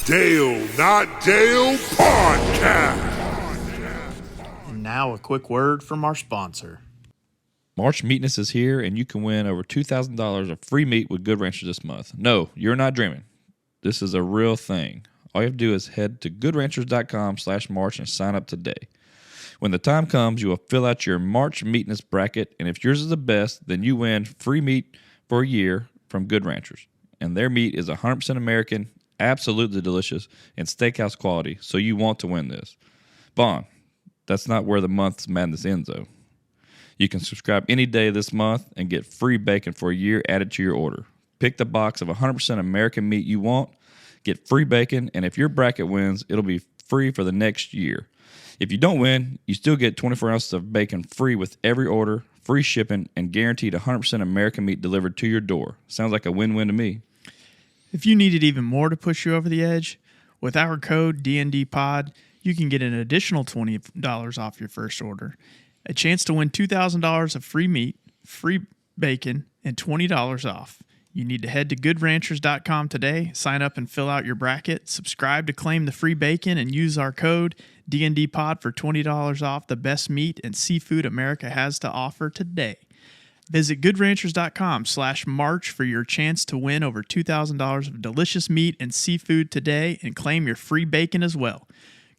Dale Not Dale Podcast. And now a quick word from our sponsor. March Meatness is here, and you can win over $2,000 of free meat with Good Ranchers this month. No, you're not dreaming. This is a real thing. All you have to do is head to goodranchers.com/March and sign up today. When the time comes, you will fill out your March Meatness bracket, and if yours is the best, then you win free meat for a year from Good Ranchers. And their meat is 100% American, absolutely delicious, and steakhouse quality, so you want to win this. Vaughn, that's not where the month's madness ends, though. You can subscribe any day this month and get free bacon for a year added to your order. Pick the box of 100% American meat you want, get free bacon, and if your bracket wins, it'll be free for the next year. If you don't win, you still get 24 ounces of bacon free with every order, free shipping, and guaranteed 100% American meat delivered to your door. Sounds like a win-win to me. If you needed even more to push you over the edge, with our code DNDPOD, you can get an additional $20 off your first order, a chance to win $2,000 of free meat, free bacon, and $20 off. You need to head to goodranchers.com today, sign up and fill out your bracket, subscribe to claim the free bacon, and use our code DNDPOD for $20 off the best meat and seafood America has to offer today. Visit goodranchers.com/March for your chance to win over $2,000 of delicious meat and seafood today and claim your free bacon as well.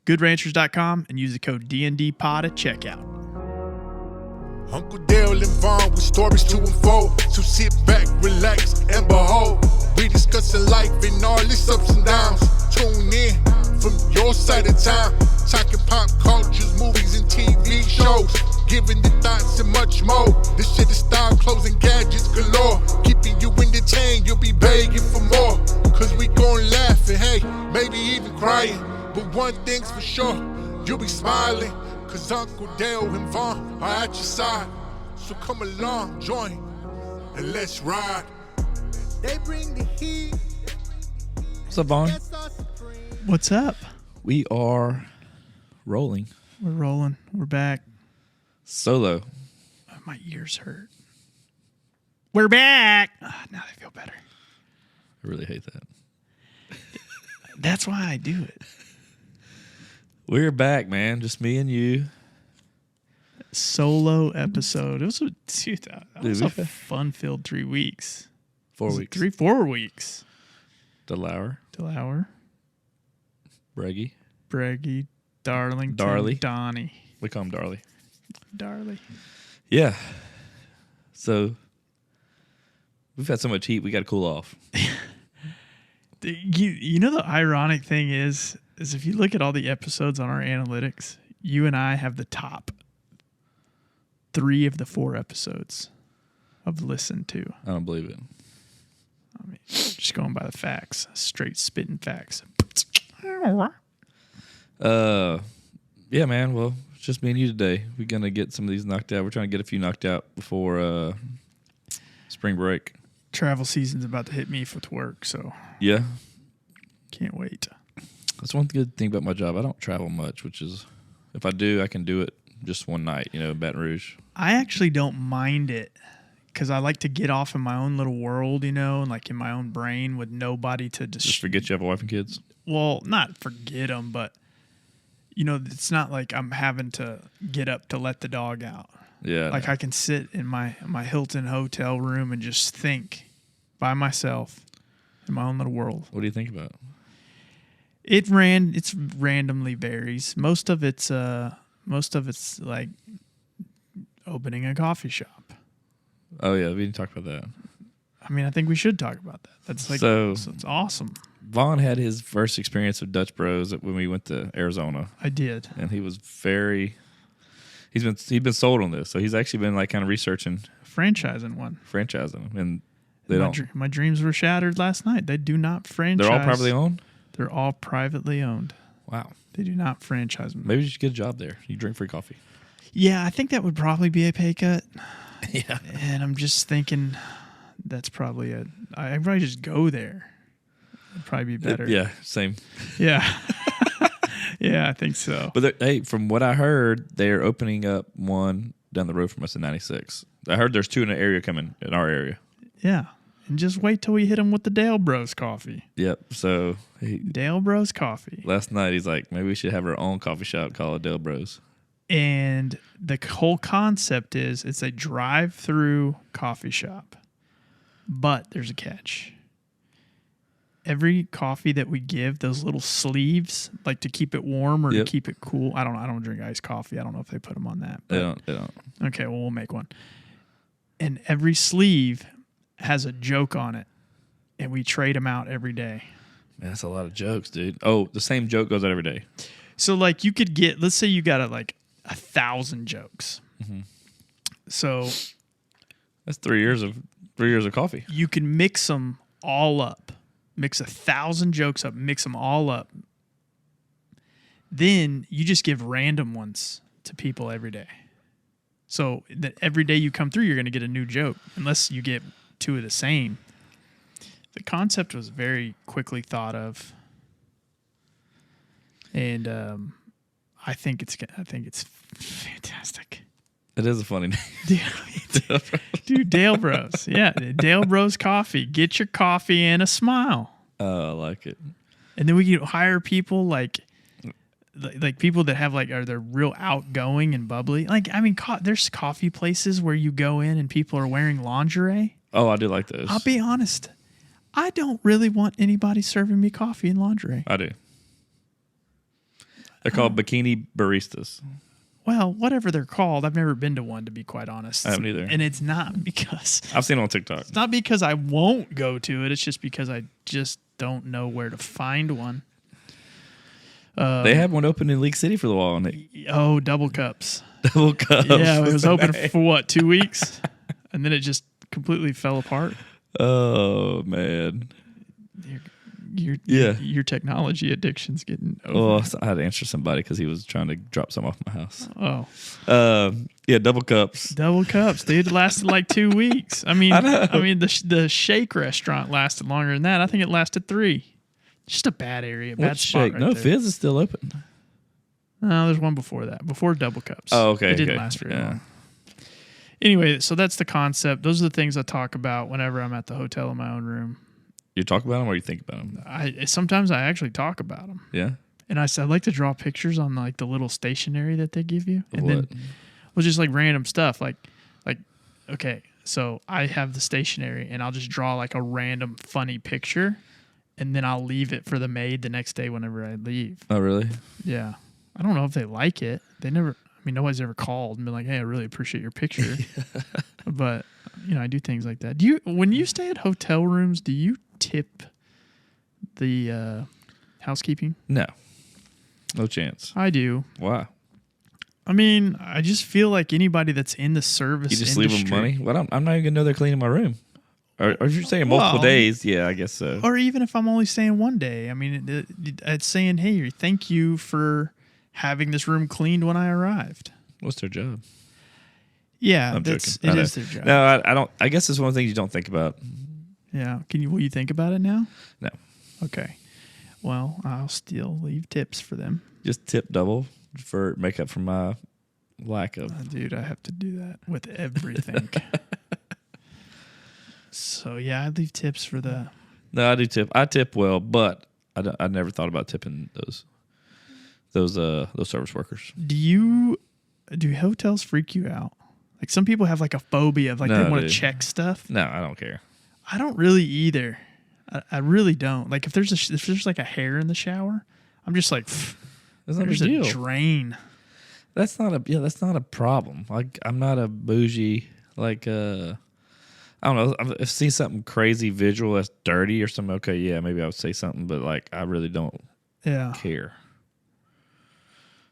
Goodranchers.com and use the code DNDPOD at checkout. Uncle Dale and Vaughn with stories to unfold. So sit back, relax, and behold. We discussing life and all its ups and downs. Tune in from your side of town. Talking pop cultures, movies, and TV shows. Giving the thoughts and much more. This shit is style, clothes, and gadgets galore. Keeping you entertained, you'll be begging for more. Cause we gon' laugh and hey, maybe even crying. But one thing's for sure, you'll be smiling. Cause Uncle Dale and Vaughn are at your side. So come along, join, and let's ride. They bring the heat. What's up, Vaughn? What's up? We are rolling. We're rolling. We're back. Solo. Oh, my ears hurt. We're back. Now I feel better. I really hate that. That's why I do it. We're back, man. Just me and you. Solo episode. It was a fun-filled 3 weeks. 4 weeks. 4 weeks. Delauer. Breggy. Darlington. Darley. Donnie. We call him Darley. Darley. Yeah. So we've had so much heat, we got to cool off. You know the ironic thing is if you look at all the episodes on our analytics, you and I have the top 3 of the 4 episodes I've listened to. I don't believe it. I mean, just going by the facts, straight spitting facts. Yeah, man. Well, it's just me and you today. We're gonna get some of these knocked out. We're trying to get a few knocked out before spring break. Travel season's about to hit me with work, so yeah, can't wait. That's one good thing about my job. I don't travel much, which is, if I do, I can do it just one night, in Baton Rouge. I actually don't mind it because I like to get off in my own little world, and like in my own brain with nobody to just forget you have a wife and kids. Well, not forget them, but it's not like I'm having to get up to let the dog out. Yeah, like I can sit in my Hilton hotel room and just think by myself in my own little world. What do you think about? It's randomly varies. Most of it's like opening a coffee shop. Oh yeah, we didn't talk about that. I mean, I think we should talk about that. That's like so it's awesome. Vaughn had his first experience with Dutch Bros when we went to Arizona. I did, and he was he's been sold on this, so he's actually been like kind of researching franchising, and my dreams were shattered last night. They do not franchise. They're all privately owned. They're all privately owned. Wow. They do not franchise them. Maybe you should get a job there. You drink free coffee. Yeah, I think that would probably be a pay cut. Yeah. And I'm just thinking that's probably I'd probably just go there. It'd probably be better. Yeah, same. Yeah. Yeah, I think so. But hey, from what I heard, they're opening up one down the road from us in 96. I heard there's 2 in the area coming in our area. Yeah. And just wait till we hit him with the Dale Bros coffee. Yep. So Dale Bros coffee. last night he's like, maybe we should have our own coffee shop called Dale Bros. And the whole concept is it's a drive-through coffee shop. But there's a catch. Every coffee that we give, those little sleeves, like to keep it warm or to keep it cool. I don't drink iced coffee. I don't know if they put them on that. They don't. Okay, well, we'll make one. And every sleeve has a joke on it, and we trade them out every day. Man, that's a lot of jokes, dude. Oh, the same joke goes out every day. So, like, you could get, let's say you got like 1,000 jokes. Mm-hmm. So that's 3 years of coffee. You can mix them all up, mix 1,000 jokes up, mix them all up. Then you just give random ones to people every day. So that every day you come through, you're going to get a new joke, unless you get two of the same. The concept was very quickly thought of, and I think it's fantastic. It is a funny name. Dude, Dale Bros. Yeah, Dale Bros Coffee. Get your coffee and a smile. Oh, I like it. And then we can hire people like people that have they're real outgoing and bubbly. Like, I mean, there's coffee places where you go in and people are wearing lingerie. Oh, I do like those. I'll be honest. I don't really want anybody serving me coffee in lingerie. I do. They're called bikini baristas. Well, whatever they're called, I've never been to one, to be quite honest. I haven't either. And it's not because... I've seen it on TikTok. It's not because I won't go to it. It's just because I just don't know where to find one. They had one open in League City for the while. Oh, Double Cups. Double Cups. Yeah, it was open for what, 2 weeks? And then it just completely fell apart. Oh, man. Your technology addiction's getting over. Oh, so I had to answer somebody because he was trying to drop some off my house. Oh. Yeah, Double Cups. Double Cups, dude. It lasted like 2 weeks. I mean, the Shake restaurant lasted longer than that. I think it lasted 3. Just a bad area, bad spot Shake? right No, there. Fizz is still open. No, there's one before that. Before Double Cups. Oh, okay. It didn't last very long. Anyway, so that's the concept. Those are the things I talk about whenever I'm at the hotel in my own room. You talk about them or you think about them? Sometimes I actually talk about them. Yeah. And I like to draw pictures on like the little stationery that they give you. Of and what? then just like random stuff. Like, okay, so I have the stationery and I'll just draw like a random funny picture and then I'll leave it for the maid the next day whenever I leave. Oh, really? Yeah. I don't know if they like it. Nobody's ever called and been like, hey, I really appreciate your picture. But, I do things like that. When you stay at hotel rooms, do you tip the housekeeping? No chance. I do. Why? I mean, I just feel like anybody that's in the service You just industry, leave them money? Well, I'm not even gonna know they're cleaning my room. Or if you're saying multiple days, yeah, I guess so. Or even if I'm only staying one day, I mean, it's saying, hey, thank you for having this room cleaned when I arrived. What's their job? Yeah, It is their job. No, I don't. I guess it's one of the things you don't think about. Yeah. Will you think about it now? No. Okay. Well, I'll still leave tips for them. Just tip double for make up for my lack of. Dude, I have to do that with everything. So yeah, I leave tips for the. No, I do tip. I tip well, but I never thought about tipping those service workers. Do hotels freak you out? Like some people have like a phobia of they want to check stuff. No, I don't care. I don't really either. I really don't. Like if there's like a hair in the shower, I'm just like, there's a drain. That's not a problem. Like I'm not a bougie. Like I don't know. If I see something crazy visual that's dirty or something, okay, yeah, maybe I would say something. But like I really don't care.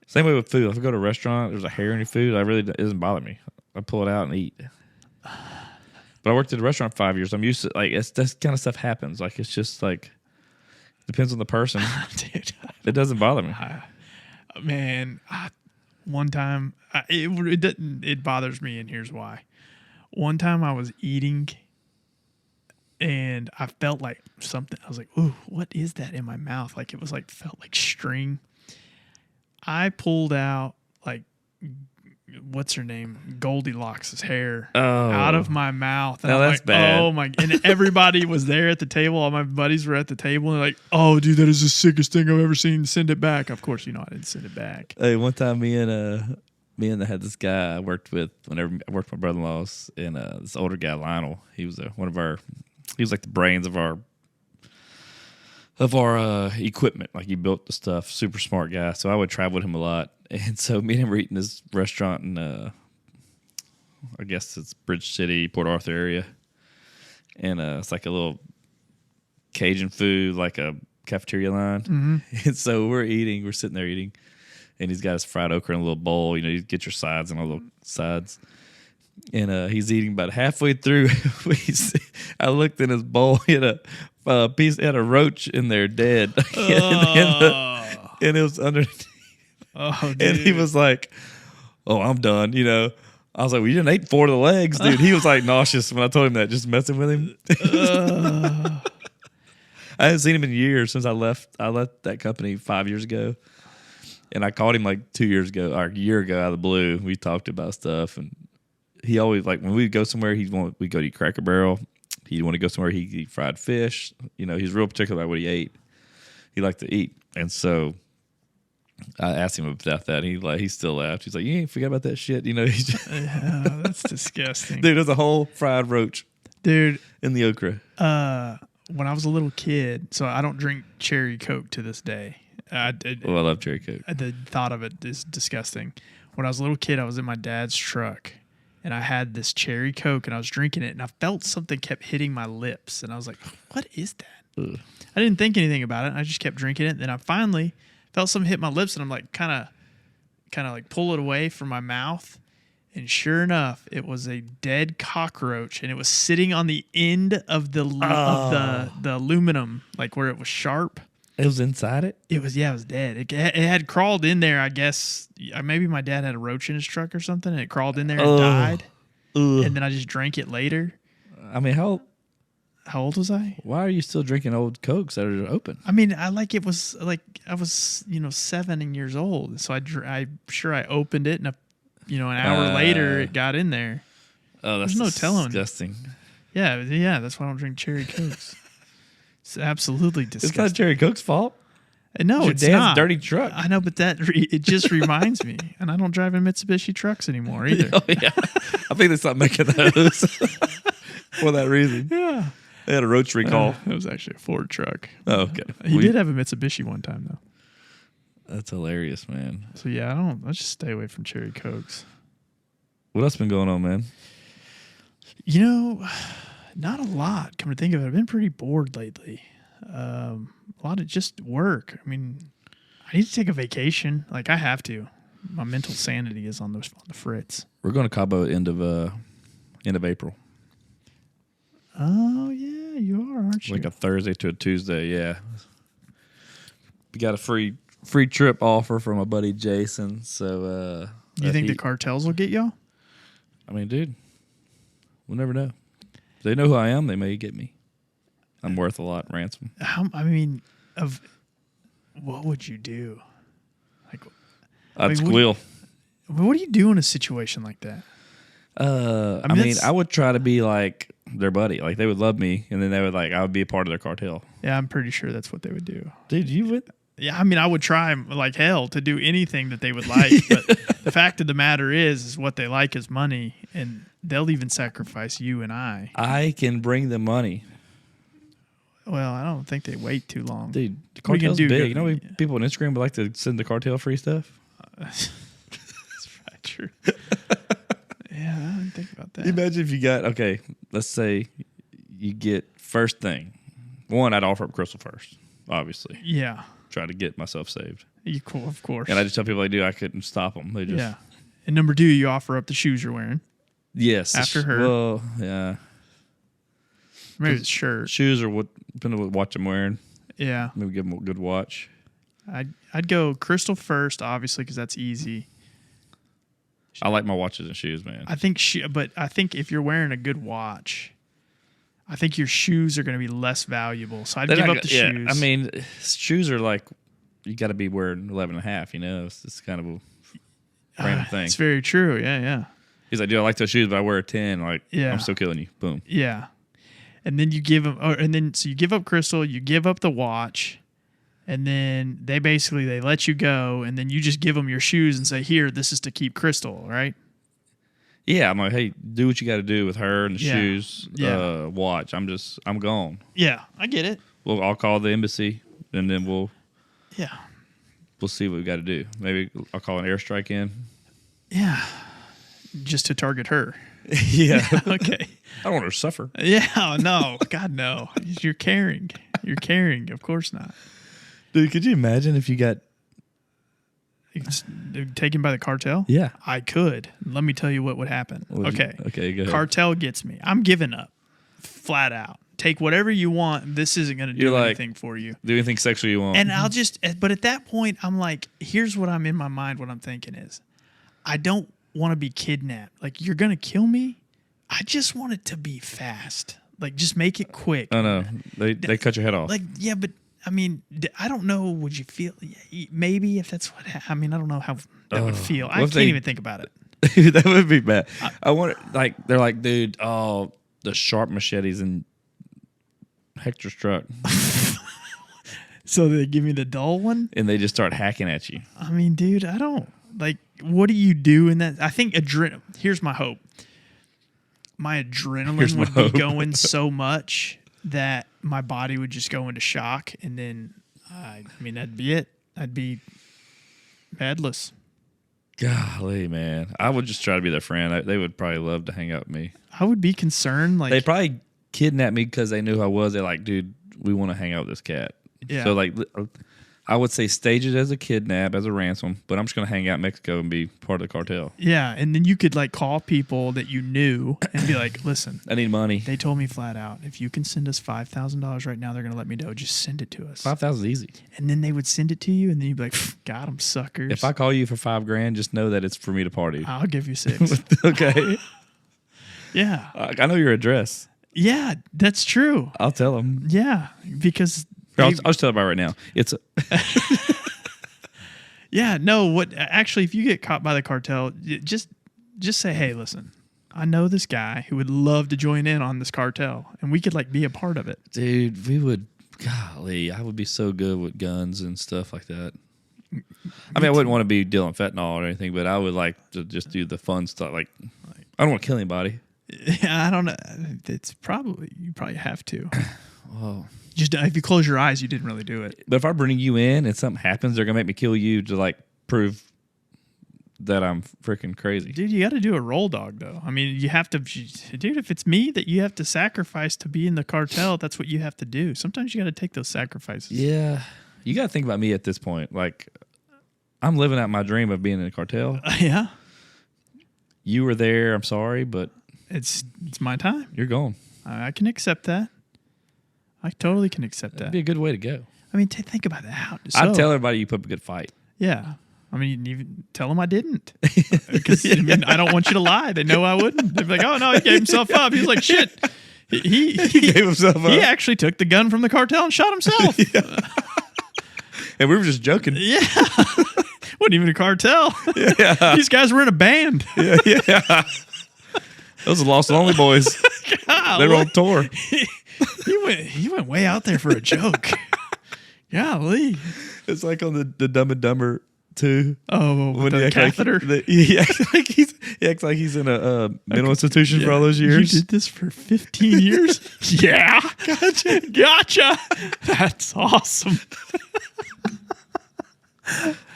Same way with food. If I go to a restaurant, there's a hair in your food, it doesn't bother me. I pull it out and eat. But I worked at a restaurant for 5 years. I'm used to that kind of stuff happens. Like it's just like depends on the person. Dude, it doesn't bother me. Man, one time it bothers me, and here's why. One time I was eating, and I felt like something. I was like, "Ooh, what is that in my mouth?" Like it was felt like string. I pulled out what's her name? Goldilocks' hair Oh. out of my mouth. And No, I'm that's like, bad. oh my! And everybody was there at the table. All my buddies were at the table, and they're like, "Oh, dude, that is the sickest thing I've ever seen. Send it back." Of course, I didn't send it back. Hey, one time me and had this guy I worked with whenever I worked with my brother-in-laws, and this older guy, Lionel. He was he was like the brains of our equipment. Like, he built the stuff. Super smart guy. So I would travel with him a lot. And so me and him were eating this restaurant in I guess it's Bridge City, Port Arthur area. And it's like a little Cajun food, like a cafeteria line. Mm-hmm. And so we're sitting there eating, and he's got his fried okra in a little bowl. You get your sides and all the sides. And he's eating about halfway through. I looked in his bowl. He had a roach in there dead. And it was underneath. Oh, dude. And he was like, "Oh, I'm done." I was like, "Well, you didn't eat 4 of the legs, dude." He was like nauseous when I told him that, just messing with him. I haven't seen him in years since I left that company 5 years ago. And I called him like 2 years ago, or a year ago, out of the blue. We talked about stuff, and he always, like, when we go somewhere, we go to eat Cracker Barrel. He'd want to go somewhere he'd eat fried fish. He's real particular about what he ate. He liked to eat. And so I asked him about that. And he still laughed. He's like, "You ain't forgot about that shit." He's just Yeah, that's disgusting. dude, there's a whole fried roach, Dude, in the okra. when I was a little kid, so I don't drink cherry Coke to this day. I love cherry Coke. The thought of it is disgusting. When I was a little kid, I was in my dad's truck, and I had this cherry Coke, and I was drinking it, and I felt something kept hitting my lips, and I was like, "What is that?" Ugh. I didn't think anything about it. I just kept drinking it. And then I finally felt something hit my lips, and I'm like, kind of like pull it away from my mouth. And sure enough, it was a dead cockroach, and it was sitting on the end of the aluminum, like where it was sharp. It was inside it? It was dead. It had crawled in there, I guess. Maybe my dad had a roach in his truck or something, and it crawled in there and died. Ugh. And then I just drank it later. I mean, how old was I? Why are you still drinking old Cokes that are open? I mean, I was 7 years old, so I opened it, and an hour later it got in there. Oh, that's There's no telling. disgusting. Yeah, that's why I don't drink cherry Cokes. It's absolutely disgusting. It's not Cherry Coke's fault. No, It's it's your dad's not. dirty truck. I know, but it just reminds me, and I don't drive in Mitsubishi trucks anymore either. Oh, yeah. I think they stopped making those for that reason. Yeah, They had a roach recall. it was actually a Ford truck. Oh, okay. He did have a Mitsubishi one time though. That's hilarious, man. So yeah, I just stay away from cherry Cokes. What else been going on, man? Not a lot. Come to think of it, I've been pretty bored lately. A lot of just work. I mean, I need to take a vacation. Like, I have to. My mental sanity is on the fritz. We're going to Cabo end of April. Oh yeah, you are, aren't you? Like a Thursday to a Tuesday, yeah. We got a free trip offer from a buddy Jason. So you think the cartels will get y'all? I mean, dude, we'll never know. If they know who I am, they may get me. I'm worth a lot in ransom. What would you do? Like, I'd squeal. What do you do in a situation like that? I would try to be like their buddy. Like, they would love me, and then I would be a part of their cartel. Yeah, I'm pretty sure that's what they would do. Dude, you would? Yeah, I mean, I would try like hell to do anything that they would like, but the fact of the matter is what they like is money, and they'll even sacrifice you and I. I can bring them money. Well, I don't think they wait too long. Dude, the What are you cartel's gonna do? big. You know, people on Instagram would like to send the cartel free stuff. That's right, true. Yeah, I didn't think about that. Imagine if you got, okay, let's say you get first thing. One, I'd offer up Crystal first, obviously. Yeah. Try to get myself saved. Of course. And I just tell people I couldn't stop them. They just, yeah. And number 2, you offer up the shoes you're wearing. yes. After her. Well, yeah. Maybe it's shirt. Shoes or depending on what watch I'm wearing. Yeah. Maybe give them a good watch. I'd go Crystal first, obviously, because that's easy. I like my watches and shoes, man. I think if you're wearing a good watch, I think your shoes are going to be less valuable. So I'd give up the shoes. I mean, shoes are like, you got to be wearing 11.5, you know? It's kind of random thing. It's very true. Yeah, yeah. He's like, dude, I like those shoes, but I wear a 10. Like, Yeah. I'm still killing you. Boom. Yeah. And then you give him, so you give up Crystal, you give up the watch, and then they let you go, and then you just give them your shoes and say, here, this is to keep Crystal, right? Yeah, I'm like, hey, do what you got to do with her and the shoes. Yeah. Watch. I'm gone. Yeah, I get it. Well, I'll call the embassy, and then we'll see what we got to do. Maybe I'll call an airstrike in. Yeah, just to target her. Yeah. Okay. I don't want her to suffer. Yeah, no. God, no. You're caring. You're caring. Of course not. Dude, could you imagine if you got... It's taken by the cartel? Yeah. I could. Let me tell you what would happen. Okay, go ahead. Cartel gets me. I'm giving up. Flat out. Take whatever you want. This isn't going to do anything for you. Do anything sexual you want. And but at that point, I'm like, here's what I'm in my mind. What I'm thinking is, I don't want to be kidnapped. Like, you're going to kill me? I just want it to be fast. Like, just make it quick. Oh, no. They cut your head off. Like, yeah, but I mean, I don't know. Would you feel, maybe if that's what, I mean, I don't know how that would feel. I can't even think about it. That would be bad. I wonder, like, they're like, dude, oh, the sharp machetes in Hector's truck. So they give me the dull one? And they just start hacking at you. I mean, dude, I don't, like, what do you do in that? I think here's my hope. My adrenaline would be going so much that my body would just go into shock, and then, I mean, that'd be it. I'd be headless. Golly, man. I would just try to be their friend. They would probably love to hang out with me. I would be concerned. Like, they probably kidnapped me because they knew who I was. They're like, dude, we want to hang out with this cat. Yeah. So, like, I would say stage it as a kidnap, as a ransom, but I'm just going to hang out in Mexico and be part of the cartel. Yeah, and then you could, like, call people that you knew and be like, listen. I need money. They told me flat out, if you can send us $5,000 right now, they're going to let me know. Just send it to us. 5,000 is easy. And then they would send it to you, and then you'd be like, got them, suckers. If I call you for $5,000, just know that it's for me to party. I'll give you 6. Okay. Yeah. I know your address. Yeah, that's true. I'll tell them. Yeah, because... I'll just tell everybody right now. It's yeah, no, actually, if you get caught by the cartel, just say, hey, listen, I know this guy who would love to join in on this cartel, and we could, like, be a part of it. Dude, we would, golly, I would be so good with guns and stuff like that. I mean, I wouldn't want to be dealing fentanyl or anything, but I would like to just do the fun stuff. Like, I don't want to kill anybody. Yeah, I don't know. You probably have to. Well, just if you close your eyes, you didn't really do it. but if I bring you in and something happens, they're gonna make me kill you to, like, prove that I'm freaking crazy. Dude, you got to do a roll dog, though. I mean, you have to, dude, if it's me that you have to sacrifice to be in the cartel, that's what you have to do. Sometimes you got to take those sacrifices. Yeah, you got to think about me at this point. Like, I'm living out my dream of being in a cartel. Yeah. You were there. I'm sorry, but It's my time. you're gone. I can accept that. I totally can accept That'd that. be a good way to go. I mean, think about that. I'd tell everybody you put up a good fight. Yeah. I mean, you can even tell them I didn't. Because I mean, I don't want you to lie. They know I wouldn't. They'd be like, oh, no, he gave himself up. He was like, shit. He gave himself up. He actually took the gun from the cartel and shot himself. And we were just joking. Yeah. Wasn't even a cartel. Yeah. These guys were in a band. Yeah. Those are Lost and Lonely Boys. They were on tour. He went way out there for a joke. Golly. It's like on the Dumb and Dumber 2. Oh, with the catheter? He acts like he's in a mental institution for all those years. You did this for 15 years? Yeah. Gotcha. That's awesome.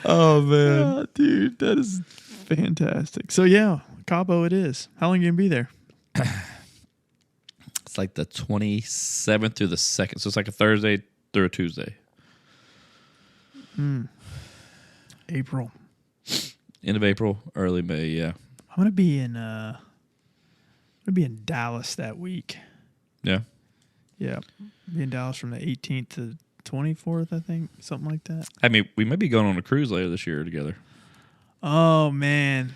Oh, man. Dude, that is fantastic. So, yeah, Cabo it is. How long are you going to be there? It's like the 27th through the 2nd. So it's like a Thursday through a Tuesday. April. End of April, early May, yeah. I'm going to be in Dallas that week. Yeah. Yeah. Be in Dallas from the 18th to 24th, I think. Something like that. I mean, we may be going on a cruise later this year together. Oh, man.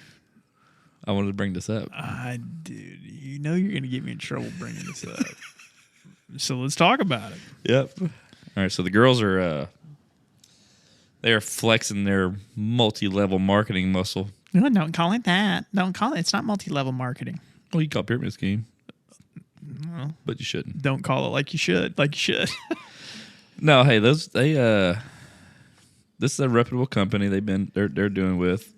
I wanted to bring this up. Dude, you know you're going to get me in trouble bringing this up. So let's talk about it. Yep. All right, so the girls are they're flexing their multi-level marketing muscle No, don't call it that. Don't call it. It's not multi-level marketing. Well, you call it pyramid scheme, but you shouldn't. Don't call it like you should. Like you should. No, hey, this is a reputable company. They're doing with.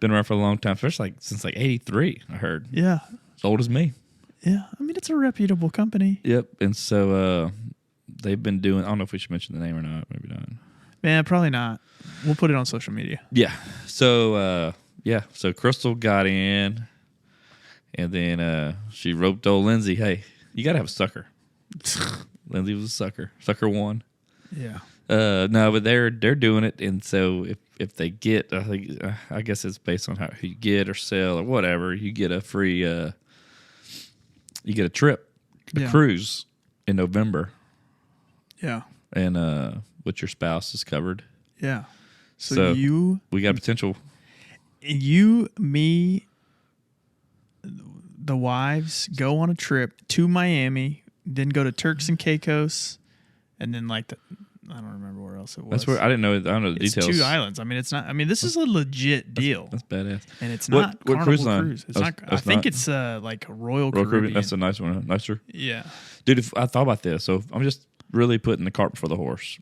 Been around for a long time, especially since '83. I heard. Yeah. As old as me. Yeah. I mean, it's a reputable company. Yep. And so they've been doing. I don't know if we should mention the name or not. Maybe not. Man, probably not. We'll put it on social media. Yeah. So So Crystal got in, and then she roped old Lindsay. Hey, you gotta have a sucker. Lindsay was a sucker. Sucker won. Yeah. No, but they're doing it, and so if they get, I guess it's based on how you get or sell or whatever, you get a free, you get a trip, a cruise in November. Yeah. And with your spouse is covered. Yeah. So we got potential. You, me, the wives go on a trip to Miami, then go to Turks and Caicos, and then I don't remember where else it was. That's where I didn't know. I don't know the it's details. 2 islands. I mean, it's not. I mean, this is a legit deal. That's badass. And it's What not cruise Carnival line? Cruise. It's not. I think it's like a Royal Caribbean. That's a nice one. Nicer. Yeah. Dude, if I thought about this, so I'm just really putting the cart before the horse.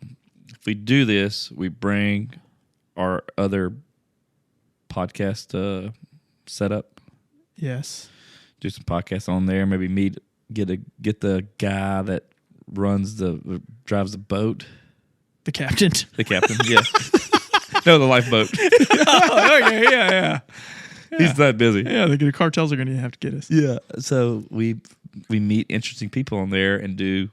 If we do this, we bring our other podcast setup. Yes. Do some podcasts on there. Maybe get the guy that drives the boat. The captain. The captain, yeah. No, the lifeboat. Oh, okay, yeah. He's that busy. Yeah, the cartels are going to have to get us. Yeah. So we meet interesting people on there and do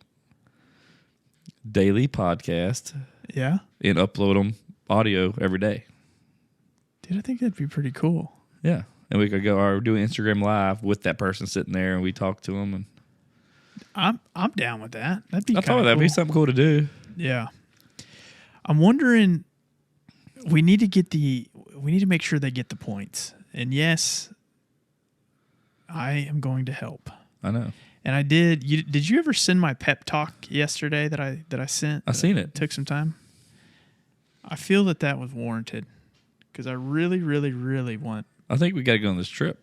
daily podcast. Yeah. And upload them audio every day. Dude, I think that'd be pretty cool. Yeah. And we could go do an Instagram live with that person sitting there and we talk to them. And I'm down with that. That'd be I thought that'd be something cool to do. Yeah. I'm wondering, we need to make sure they get the points. And yes, I am going to help. I know. And I did. Did you ever send my pep talk yesterday that I sent? I seen it. Took some time. I feel that was warranted because I really, really, really want. I think we got to go on this trip.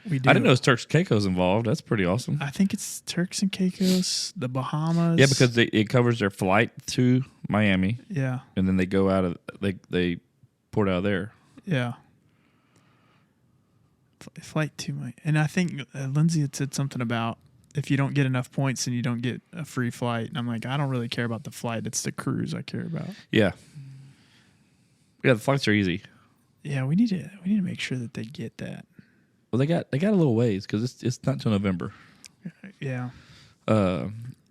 We do. I didn't know it's Turks and Caicos involved. That's pretty awesome. I think it's Turks and Caicos, the Bahamas. Yeah, because it covers their flight to Miami. Yeah. And then they go out of they port out of there. Yeah. Flight to Miami. And I think Lindsay had said something about if you don't get enough points, then you don't get a free flight. And I'm like, I don't really care about the flight. It's the cruise I care about. Yeah. Yeah, the flights are easy. Yeah, we need to make sure that they get that. Well, they got a little ways because it's not till November. Yeah.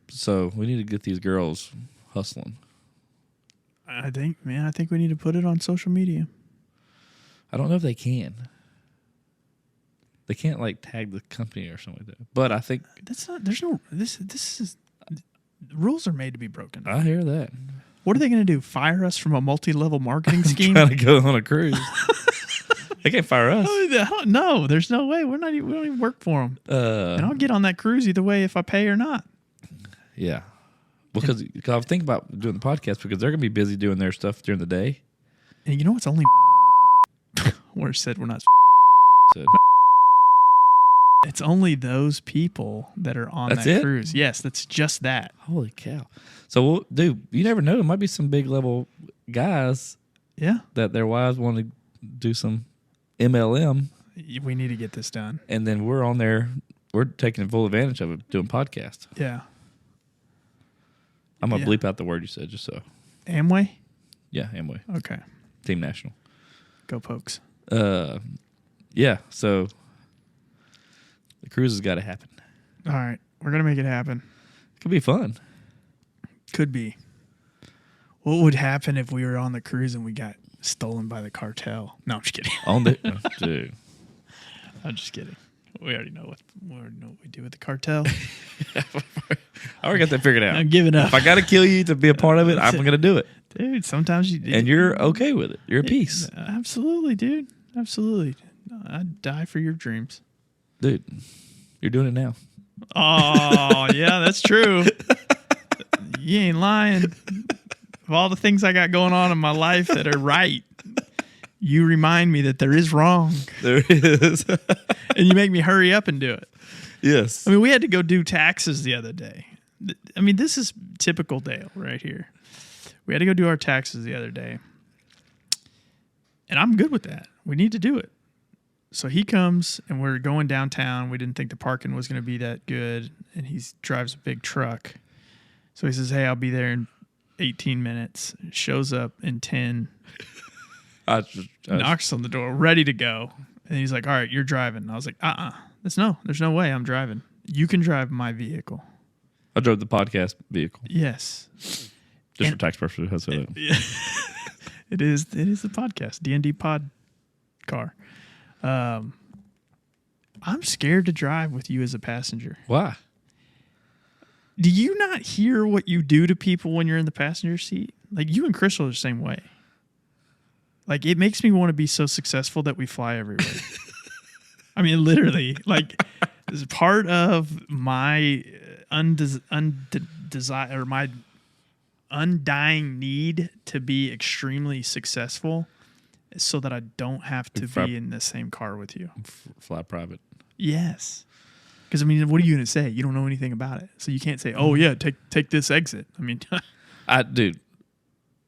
So we need to get these girls hustling. I think we need to put it on social media. I don't know if they can. They can't tag the company or something like that. But I think this is rules are made to be broken. I hear that. What are they going to do? Fire us from a multi-level marketing scheme? Trying to go on a cruise. They can't fire us. No, there's no way. We don't even work for them. And I'll get on that cruise either way if I pay or not. Yeah. Because I was thinking about doing the podcast because they're going to be busy doing their stuff during the day. And you know what's only where it said we're not Said. It's only those people that are on that cruise. Yes, that's just that. Holy cow. So, dude, you never know. There might be some big level guys that their wives want to do some MLM. We need to get this done. And then we're on there. We're taking full advantage of it, doing podcasts. Yeah. I'm going to bleep out the word you said just so. Amway? Yeah, Amway. Okay. Team National. Go Pokes. Yeah, so the cruise has got to happen. All right. We're going to make it happen. It could be fun. Could be. What would happen if we were on the cruise and we got stolen by the cartel? No, I'm just kidding. Dude. I'm just kidding. We already know what we do with the cartel. I already got that figured out. I'm giving up. If I got to kill you to be a part of it, I'm going to do it. Dude, sometimes and you're okay with it. You're at peace. Absolutely, dude. Absolutely. I'd die for your dreams. Dude, you're doing it now. Oh, yeah, that's true. You ain't lying. Of all the things I got going on in my life that are right, you remind me that there is wrong. There is. And you make me hurry up and do it. Yes. I mean, we had to go do taxes the other day. I mean, this is typical Dale right here. We had to go do our taxes the other day. And I'm good with that. We need to do it. So he comes, and we're going downtown. We didn't think the parking was going to be that good, and he drives a big truck. So he says, hey, I'll be there in 18 minutes. Shows up in 10. Knocks on the door, ready to go. And he's like, all right, you're driving. And I was like, there's no way I'm driving. You can drive my vehicle. I drove the podcast vehicle. Yes. Just for tax purposes. That's it. It is the podcast, DNDPOD car. I'm scared to drive with you as a passenger. Why? Do you not hear what you do to people when you're in the passenger seat? Like, you and Crystal are the same way. Like, it makes me want to be so successful that we fly everywhere. I mean, literally, like, as part of my desire or my undying need to be extremely successful is so that I don't have to be in the same car with you. Fly private. Yes. Because, I mean, what are you going to say? You don't know anything about it. So you can't say, oh, yeah, take this exit. I mean, Dude,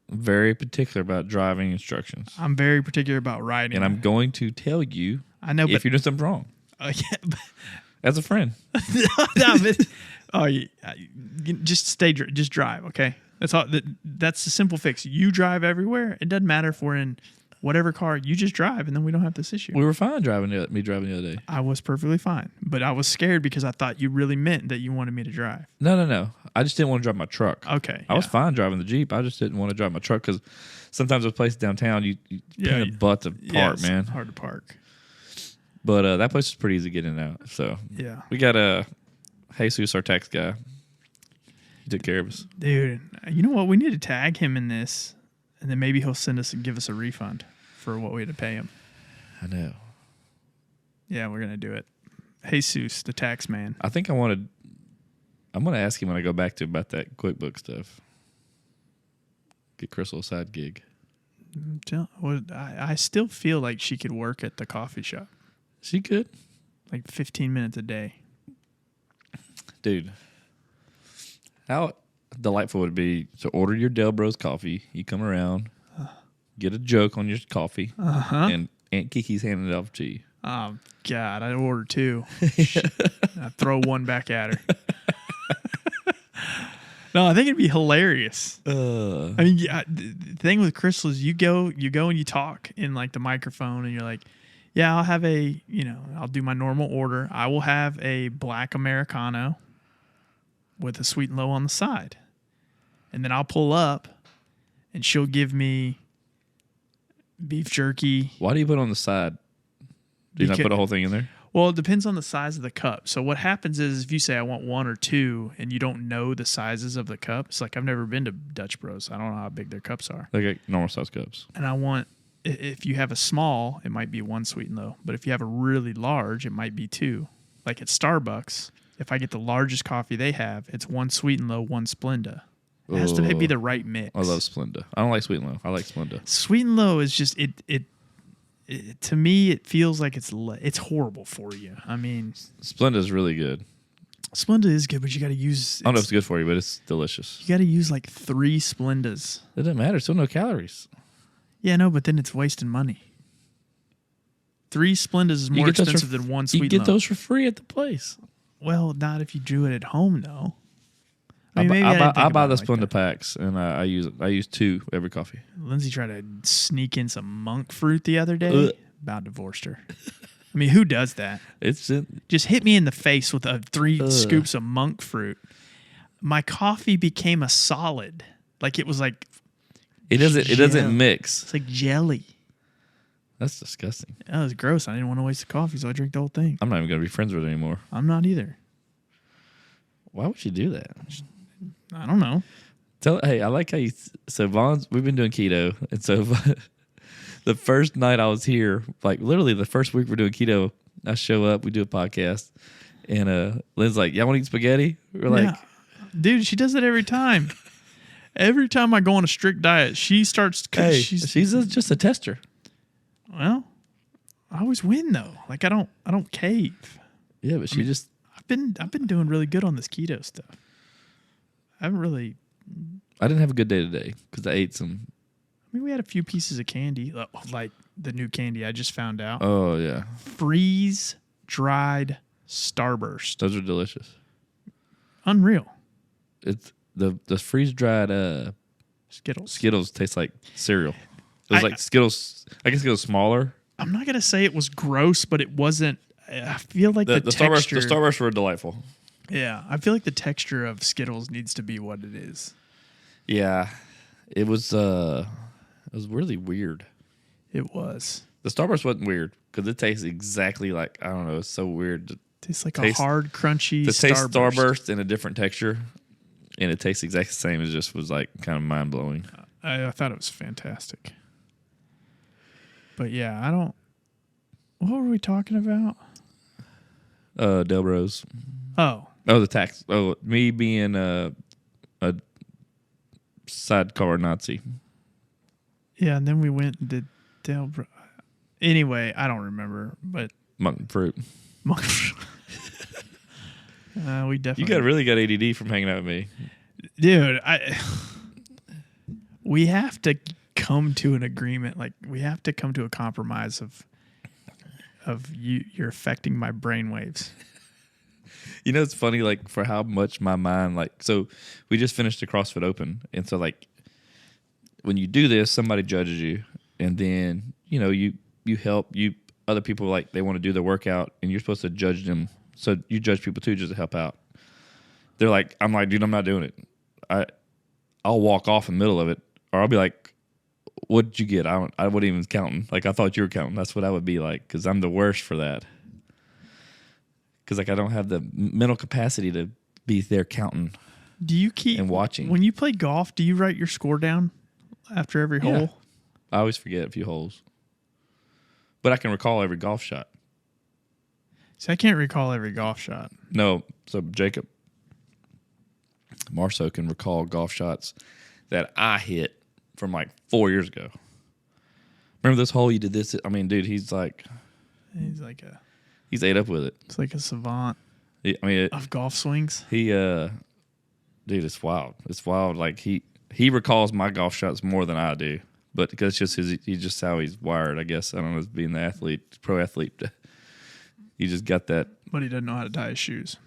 very particular about driving instructions. I'm very particular about riding. And I'm going to tell you I know, if you're doing something wrong. Yeah, As a friend. Just drive, okay? That's all. That's the simple fix. You drive everywhere. It doesn't matter if we're in whatever car. You just drive, and then we don't have this issue. We were fine driving the other day. I was perfectly fine, but I was scared because I thought you really meant that you wanted me to drive. No. I just didn't want to drive my truck. Okay. I was fine driving the Jeep. I just didn't want to drive my truck because sometimes those places downtown, you pain in the butt to park, man. It's hard to park. But that place is pretty easy to get in and out. So yeah, we got Jesus, our tax guy. He took care of us. Dude, you know what? We need to tag him in this, and then maybe he'll send us and give us a refund for what we had to pay him. I know. Yeah, we're going to do it. Jesus, the tax man. I think I'm going to ask him when I go back to about that QuickBooks stuff. Get Crystal a side gig. I still feel like she could work at the coffee shop. She could. Like 15 minutes a day. Dude. How delightful would it be to order your Del Bros coffee, you come around, get a joke on your coffee, and Aunt Kiki's handing it off to you. Oh, God, I'd order two. I'd throw one back at her. No, I think it'd be hilarious. I mean, the thing with Crystal is you go and you talk in like the microphone, and you're like, yeah, I'll have I'll do my normal order. I will have a black Americano with a sweet and low on the side. And then I'll pull up, and she'll give me beef jerky. Why do you put it on the side? Do you not put a whole thing in there? Well, it depends on the size of the cup. So what happens is if you say I want one or two and you don't know the sizes of the cups, like I've never been to Dutch Bros. I don't know how big their cups are. They got normal size cups. And if you have a small, it might be one sweet and low. But if you have a really large, it might be two. Like at Starbucks, if I get the largest coffee they have, it's one sweet and low, one Splenda. It has to be the right mix. I love Splenda. I don't like sweet and low. I like Splenda. Sweet and low is just it to me, it feels like it's horrible for you. I mean, Splenda is really good. Splenda is good, but you got to use. I don't know if it's good for you, but it's delicious. You got to use like 3 Splendas. It doesn't matter. Still no calories. Yeah, no, but then it's wasting money. 3 Splendas is more expensive than one sweet. You get those for free at the place. Well, not if you drew it at home, though. I buy the Splenda packs, and I use 2 every coffee. Lindsay tried to sneak in some monk fruit the other day. About divorced her. I mean, who does that? Just hit me in the face with 3 scoops of monk fruit. My coffee became a solid. Like it was like it doesn't mix. It's like jelly. That's disgusting. That was gross. I didn't want to waste the coffee, so I drank the whole thing. I'm not even gonna be friends with it anymore. I'm not either. Why would you do that? I don't know. Hey, I like how you. So we've been doing keto, and so the first night I was here, like literally the first week we're doing keto, I show up, we do a podcast, and Lynn's like, "Y'all want to eat spaghetti?" We're like, "Dude, she does it every time. Every time I go on a strict diet, she starts. She's just a tester. Well, I always win though. Like I don't cave. Yeah, but I've been doing really good on this keto stuff. I haven't really. I didn't have a good day today because I ate some. I mean, we had a few pieces of candy, like the new candy I just found out. Oh yeah, Freeze dried Starburst. those are delicious. Unreal. It's the freeze dried Skittles taste like cereal. It was like Skittles. I guess it was smaller. I'm not gonna say it was gross, but it wasn't. I feel like the texture. The Starburst were delightful. Yeah, I feel like the texture of Skittles needs to be what it is. Yeah, it was really weird. It was. The Starburst wasn't weird because it tastes exactly like, I don't know. It's so weird. Tastes like a hard, crunchy the taste Starburst. Starburst in a different texture, and it tastes exactly the same. It just was like kind of mind blowing. I thought it was fantastic. But yeah, I don't. What were we talking about? Del Rose. Oh, the tax. Oh, me being a sidecar Nazi. yeah, and then we went and did Delbro. Anyway, I don't remember, but Monk fruit. We definitely. You really got ADD from hanging out with me, dude. We have to come to an agreement. Like we have to come to a compromise of you're affecting my brainwaves. You know, it's funny, like, for how much my mind, like, so we just finished the CrossFit Open. And so, like, when you do this, somebody judges you. And then, you know, you help other people, like, they want to do the workout and you're supposed to judge them. So you judge people too just to help out. They're like, I'm like, dude, I'm not doing it. I'll walk off in the middle of it. Or I'll be like, what did you get? I wasn't even counting. Like, I thought you were counting. That's what I would be like, because I'm the worst for that. Because, like, I don't have the mental capacity to be there counting. Do you keep and watching? When you play golf, do you write your score down after every hole? I always forget a few holes, but I can recall every golf shot. See, I can't recall every golf shot. No, so Jacob Marceau can recall golf shots that I hit from like 4 years ago. Remember this hole you did this? I mean, dude, he's ate up with it. It's like a savant. Of golf swings. Dude, it's wild. It's wild. Like he recalls my golf shots more than I do, but because it's just he's just how he's wired. I guess I don't know. As being the athlete, pro athlete, he just got that. But he doesn't know how to tie his shoes.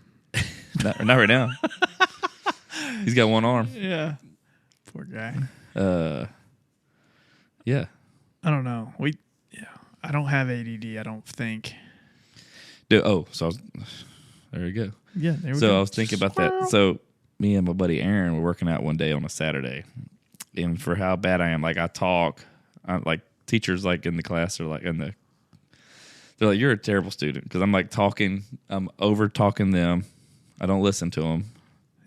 not right now. He's got one arm. Yeah, poor guy. Yeah. I don't know. I don't have ADD. I don't think. Dude, there you go. Yeah, there we go. So I was thinking about that. So me and my buddy Aaron were working out one day on a Saturday, and for how bad I am, like I talk, like teachers like in the class are like they're like, you're a terrible student because I'm like talking, I'm over talking them, I don't listen to them,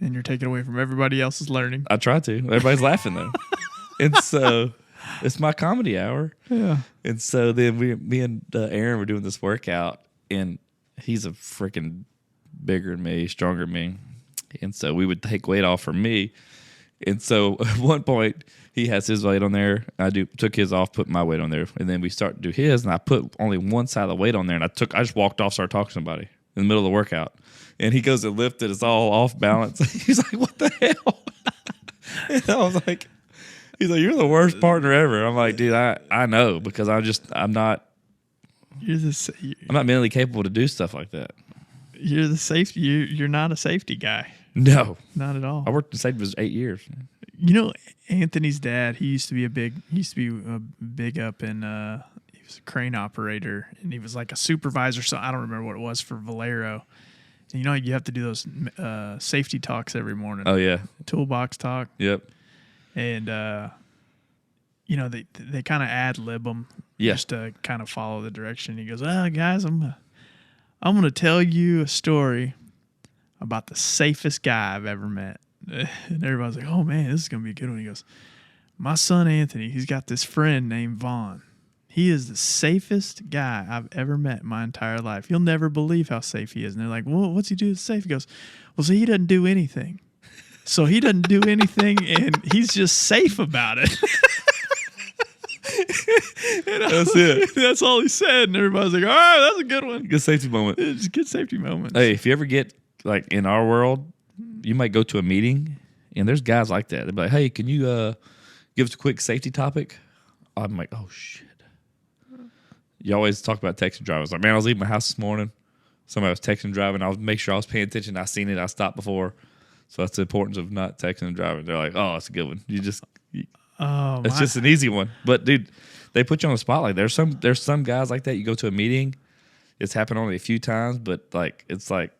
and you're taking away from everybody else's learning. I try to. Everybody's laughing though, and so it's my comedy hour. Yeah, and so then me and Aaron were doing this workout, and he's a freaking bigger than me, stronger than me. And so we would take weight off for me. And so at one point, he has his weight on there. I took his off, put my weight on there. And then we start to do his, and I put only one side of the weight on there. And I just walked off, started talking to somebody in the middle of the workout. And he goes to lift it. It's all off balance. He's like, what the hell? And I was like, he's like, you're the worst partner ever. I'm like, dude, I know, because I'm not mentally capable to do stuff like that. You're the safety. You're not a safety guy. No, not at all. I worked in safety for 8 years. You know, Anthony's dad. He used to be big up in. He was a crane operator, and he was like a supervisor. So I don't remember what it was for Valero. And you know, you have to do those safety talks every morning. Oh yeah, toolbox talk. Yep. And you know, they kind of ad lib them, just to kind of follow the direction. He goes, guys, I'm going to tell you a story about the safest guy I've ever met. And everybody's like, oh, man, this is going to be a good one. He goes, my son Anthony, he's got this friend named Vaughn. He is the safest guy I've ever met in my entire life. You'll never believe how safe he is. And they're like, well, what's he do that's safe? He goes, well, see, he doesn't do anything. So he doesn't do anything, and he's just safe about it. That's it. That's all he said, and everybody's like, "All right, that's a good one. Good safety moment. It's a good safety moment." Hey, if you ever get like in our world, you might go to a meeting and there's guys like that. They'll be like, "Hey, can you give us a quick safety topic?" I'm like, "Oh shit." You always talk about texting and driving. I was like, man, I was leaving my house this morning. Somebody was texting and driving. I was make sure I was paying attention. I seen it. I stopped before. So that's the importance of not texting and driving. They're like, oh, it's a good one. It's just an easy one. But dude, they put you on the spotlight. There's some guys like that. You go to a meeting. It's happened only a few times, but like it's like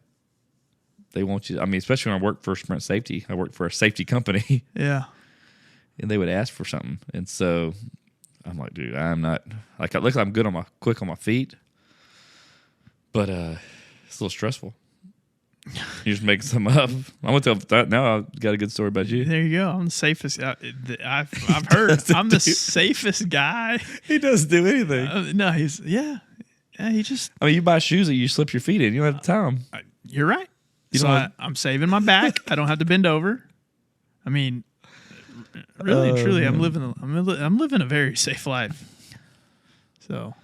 they want you. I mean, especially when I work for Sprint Safety. I work for a safety company. Yeah. And they would ask for something, and so I'm like, dude, I'm not like. It looks like I'm good quick on my feet, but it's a little stressful. You just make some up. I'm gonna tell that now. I've got a good story about you. There you go. I'm the safest. I've heard. I'm the safest guy. He doesn't do anything. No, he's he just. I mean, you buy shoes that you slip your feet in. You don't have time. You're right. You I'm saving my back. I don't have to bend over. I mean, really and truly, I'm living a very safe life. So.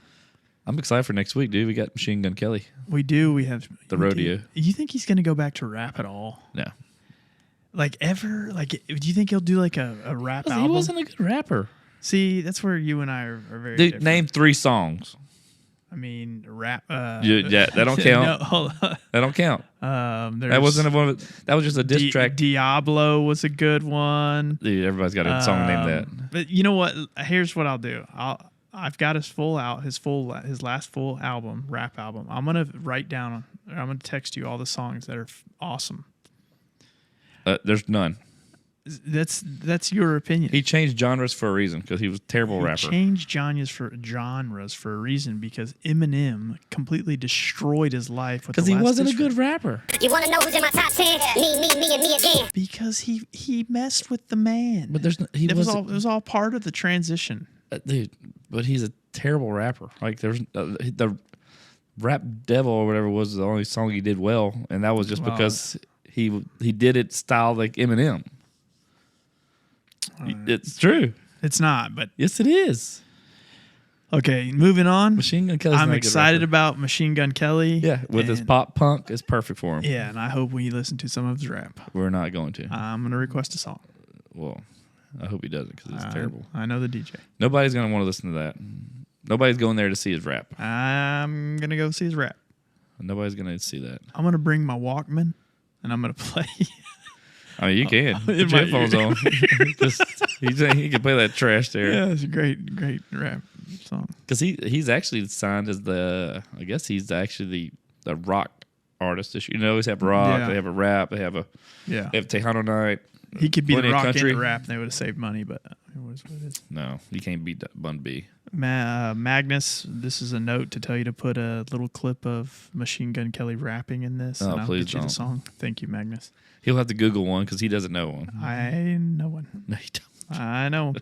I'm excited for next week, dude. We got Machine Gun Kelly. We do. We have the rodeo. You think he's going to go back to rap at all? No. Like ever? Like, do you think he'll do like a rap album? He wasn't a good rapper. See, that's where you and I are very dude, different. name 3 songs. I mean, rap. Yeah, that don't count. No, hold on. That don't count. That wasn't one of. That was just a diss track. Diablo was a good one. Dude, everybody's got a song named that. But you know what? Here's what I'll do. I've got his last full album, rap album. I'm gonna write down. I'm gonna text you all the songs that are awesome. There's none. That's your opinion. He changed genres for a reason because he was a terrible rapper. Changed genres for a reason because Eminem completely destroyed his life with because he wasn't a good rapper. You want to know who's in my top 10? Me, and me again. Because he messed with the man. But it was all part of the transition. Dude, but he's a terrible rapper. Like there's the Rap Devil or whatever was the only song he did well, and that was just because he did it style like Eminem. It's true. It's not, but yes, it is. Okay, moving on. Machine Gun Kelly. I'm excited about Machine Gun Kelly. Yeah, with his pop punk, it's perfect for him. Yeah, and I hope we listen to some of his rap. We're not going to. I'm going to request a song. Well, I hope he doesn't because it's terrible. I know the DJ. Nobody's going to want to listen to that. Nobody's going there to see his rap. I'm going to go see his rap. Nobody's going to see that. I'm going to bring my Walkman, and I'm going to play. I mean, you can. Put your headphones on. He can play that trash there. Yeah, it's a great rap song. Because he's actually signed as he's actually the rock artist. You know, always have rock, they have a rap, they have Tejano Night. He could be the rock country. And the rap, and they would have saved money, but it was what it is. No, you can't beat Bun B. Magnus, this is a note to tell you to put a little clip of Machine Gun Kelly rapping in this. Oh, and I'll please get you the song. Thank you, Magnus. He'll have to Google one because he doesn't know one. I know one. No, you don't. I know.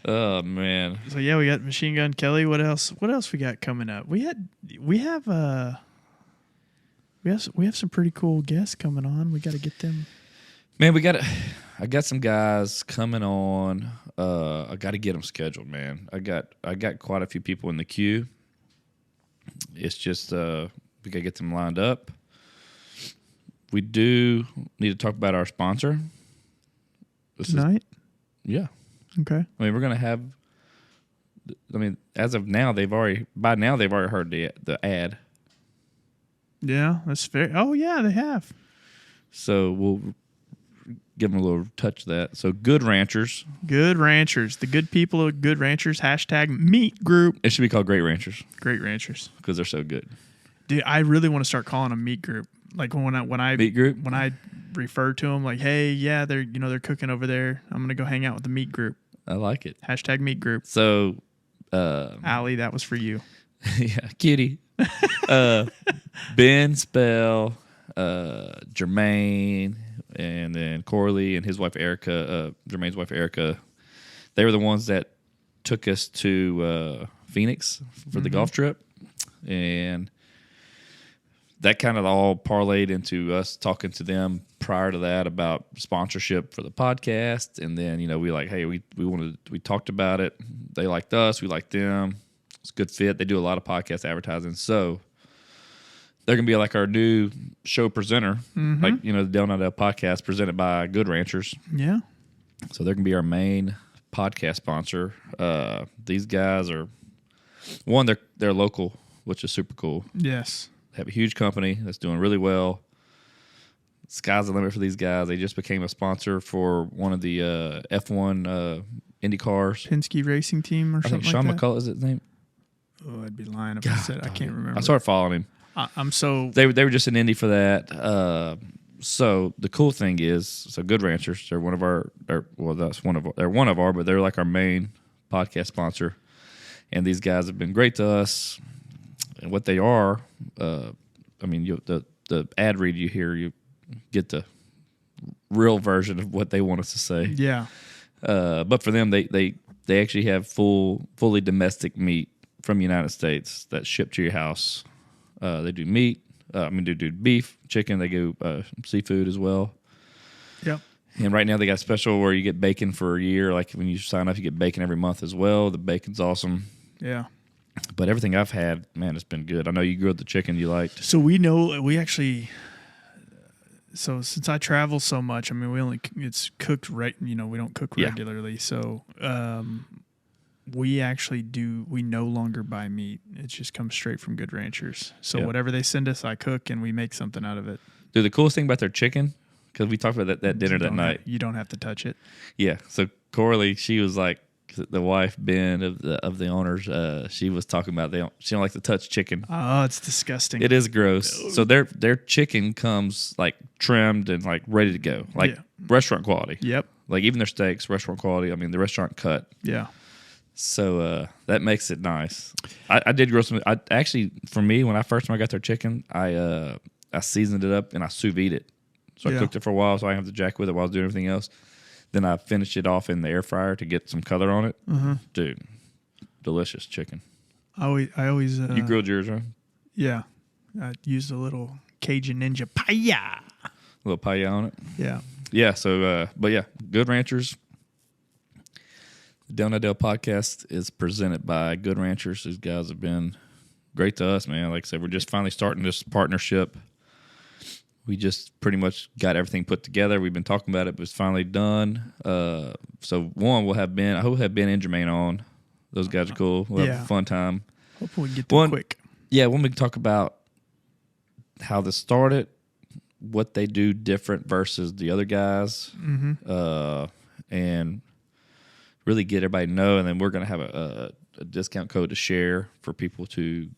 Oh man. So yeah, we got Machine Gun Kelly. What else? What else we got coming up? We have some pretty cool guests coming on. We got to get them. Man, I got some guys coming on. I got to get them scheduled, man. I got quite a few people in the queue. It's just we got to get them lined up. We do need to talk about our sponsor. Tonight? Yeah. Okay. I mean, we're going to have. I mean, as of now, they've already heard the ad. Yeah, that's fair. Oh yeah, they have. So we'll give them a little touch of that. So Good Ranchers. Good Ranchers. The good people of Good Ranchers. # meat group. It should be called Great Ranchers. Great Ranchers. Because they're so good. Dude, I really want to start calling them meat group. Like when I meat group? When I refer to them, like, hey, yeah, they're cooking over there. I'm gonna go hang out with the meat group. I like it. # meat group. So, Allie, that was for you. Yeah, cutie. Ben Spell, Jermaine, and then Corley and his wife Erica. Jermaine's wife Erica. They were the ones that took us to Phoenix for the golf trip, and that kind of all parlayed into us talking to them prior to that about sponsorship for the podcast. And then, we like, hey, we talked about it. They liked us. We liked them. It's a good fit. They do a lot of podcast advertising. So they're going to be like our new show presenter, like, the Del Nidell podcast presented by Good Ranchers. Yeah. So they're going to be our main podcast sponsor. These guys are, they're local, which is super cool. Yes. They have a huge company that's doing really well. Sky's the limit for these guys. They just became a sponsor for one of the F1 Indy cars. Penske Racing Team or I something think Sean like that. McCullough is his name. Oh, I'd be lying if I said I can't remember. I started following him. I'm so... They were just in Indy for that. So the cool thing is, Good Ranchers, they're one of our, they're one of our, but they're like our main podcast sponsor. And these guys have been great to us. And what they are, the ad read you hear, you get the real version of what they want us to say. Yeah. But for them, they actually have fully domestic meat from the United States that's shipped to your house. They do meat. They do beef, chicken. They do seafood as well. Yep. And right now they got a special where you get bacon for a year. Like when you sign up, you get bacon every month as well. The bacon's awesome. Yeah. But everything I've had, man, it's been good. I know you grilled the chicken you liked. So since I travel so much, it's cooked right. We don't cook regularly. So we no longer buy meat. It just comes straight from Good Ranchers. So whatever they send us, I cook and we make something out of it. Dude, the coolest thing about their chicken, because we talked about that dinner that night. You don't have to touch it. Yeah. So Coralie, she was like, the wife Ben of the owners, she was talking about she don't like to touch chicken. Oh, it's disgusting. It is gross. So their chicken comes like trimmed and like ready to go, like restaurant quality. Yep. Like even their steaks, restaurant quality. The restaurant cut. Yeah. So that makes it nice. I did grow some. For me, when I got their chicken, I seasoned it up and I sous vide it. So I cooked it for a while, so I didn't have to jack with it while I was doing everything else. Then I finished it off in the air fryer to get some color on it. Dude, delicious chicken. I always you grilled yours, right? Yeah, I used a little Cajun Ninja paella. A little paella on it. Yeah. Yeah. So, but yeah, Good Ranchers. The Del Nidell podcast is presented by Good Ranchers. These guys have been great to us, man. Like I said, we're just finally starting this partnership. We just pretty much got everything put together. We've been talking about it, but it's finally done. So we'll have Ben. I hope we'll have Ben and Jermaine on. Those guys are cool. We'll have a fun time. Hopefully we get them quick. Yeah, when we talk about how this started, what they do different versus the other guys, and really get everybody to know. And then we're going to have a discount code to share for people to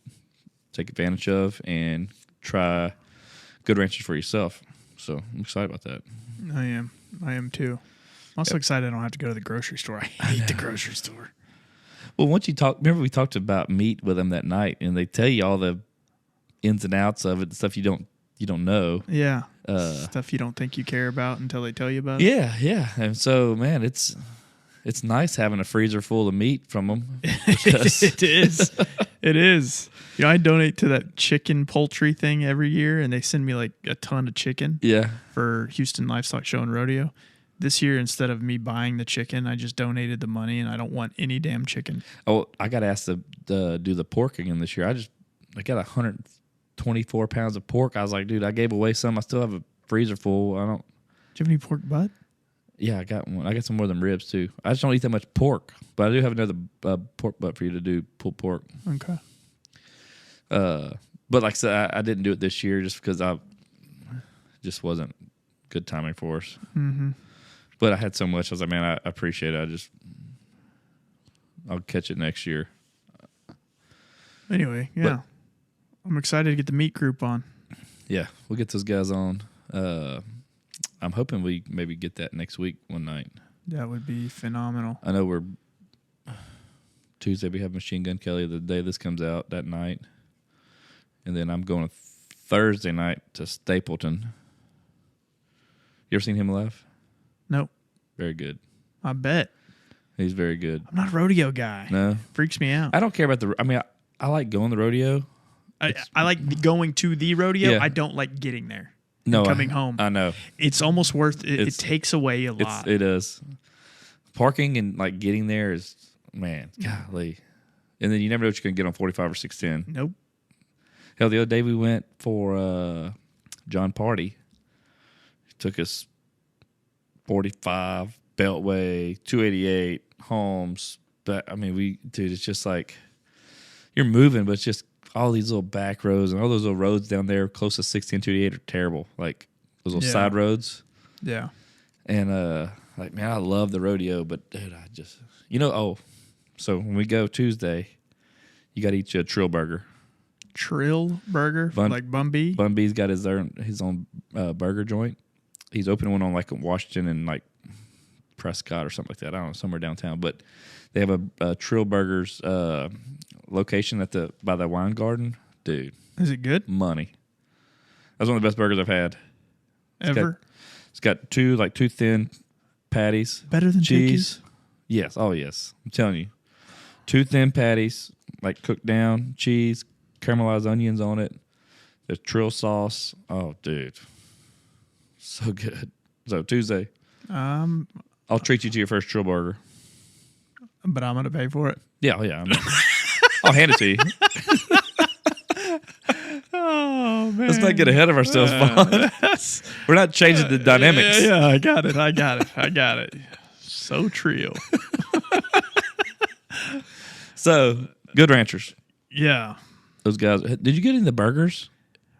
take advantage of and try Good Ranchers for yourself. So I'm excited about that. I am too. I'm also excited I don't have to go to the grocery store. I hate the grocery store. Well, remember we talked about meat with them that night, and they tell you all the ins and outs of it, the stuff you don't know. Yeah. Stuff you don't think you care about until they tell you about it. Yeah. And so, man, it's nice having a freezer full of meat from them. It is. It is. I donate to that chicken poultry thing every year, and they send me like a ton of chicken. Yeah. For Houston Livestock Show and Rodeo. This year, instead of me buying the chicken, I just donated the money, and I don't want any damn chicken. Oh, I got asked to do the pork again this year. I got 124 pounds of pork. I was like, dude, I gave away some. I still have a freezer full. Do you have any pork butt? Yeah, I got one. I got some more than ribs too. I just don't eat that much pork, but I do have another pork butt for you to do pulled pork. Okay. But like I said, I didn't do it this year just because just wasn't good timing for us. Mm-hmm. But I had so much. I was like, man, I appreciate it. I'll catch it next year. Anyway, yeah. I'm excited to get the meat group on. Yeah, we'll get those guys on. I'm hoping we maybe get that next week one night. That would be phenomenal. I know we're Tuesday we have Machine Gun Kelly the day this comes out that night. And then I'm going Thursday night to Stapleton. You ever seen him live? Nope. Very good. I bet. He's very good. I'm not a rodeo guy. No. Freaks me out. I don't care about I like going to the rodeo. I like going to the rodeo. Yeah. I don't like getting there. No, coming home. I know. It's almost worth it. It takes away a lot. It does. Parking and like getting there is, man, golly. And then you never know what you're going to get on 45 or 610. Nope. Hell, the other day we went for John Party. It took us 45, Beltway, 288, Holmes. But I mean, dude, it's just like you're moving, but it's just all these little back roads and all those little roads down there close to 16, 288 are terrible. Like those little side roads. Yeah. And like, man, I love the rodeo, but dude, I just, so when we go Tuesday, you got to eat you a Trill burger. Trill burger, like Bun B? Bun B's got his own burger joint. He's opening one on like Washington and like Prescott or something like that. I don't know, somewhere downtown. But they have a Trill Burgers location by the wine garden. Dude. Is it good? Money. That's one of the best burgers I've had. Ever? It's got two thin patties. Better than cheese. Yes. Oh, yes. I'm telling you. 2 thin patties, like cooked down, cheese, caramelized onions on it. There's Trill sauce. Oh, dude. So good. So Tuesday. I'll treat you to your first Trill burger. But I'm going to pay for it. Yeah. I'll hand it to you. Oh, man. Let's not get ahead of ourselves, Vaughn. We're not changing the dynamics. Yeah, I got it. So Trill. So, Good Ranchers. Yeah. Those guys. Did you get in the burgers?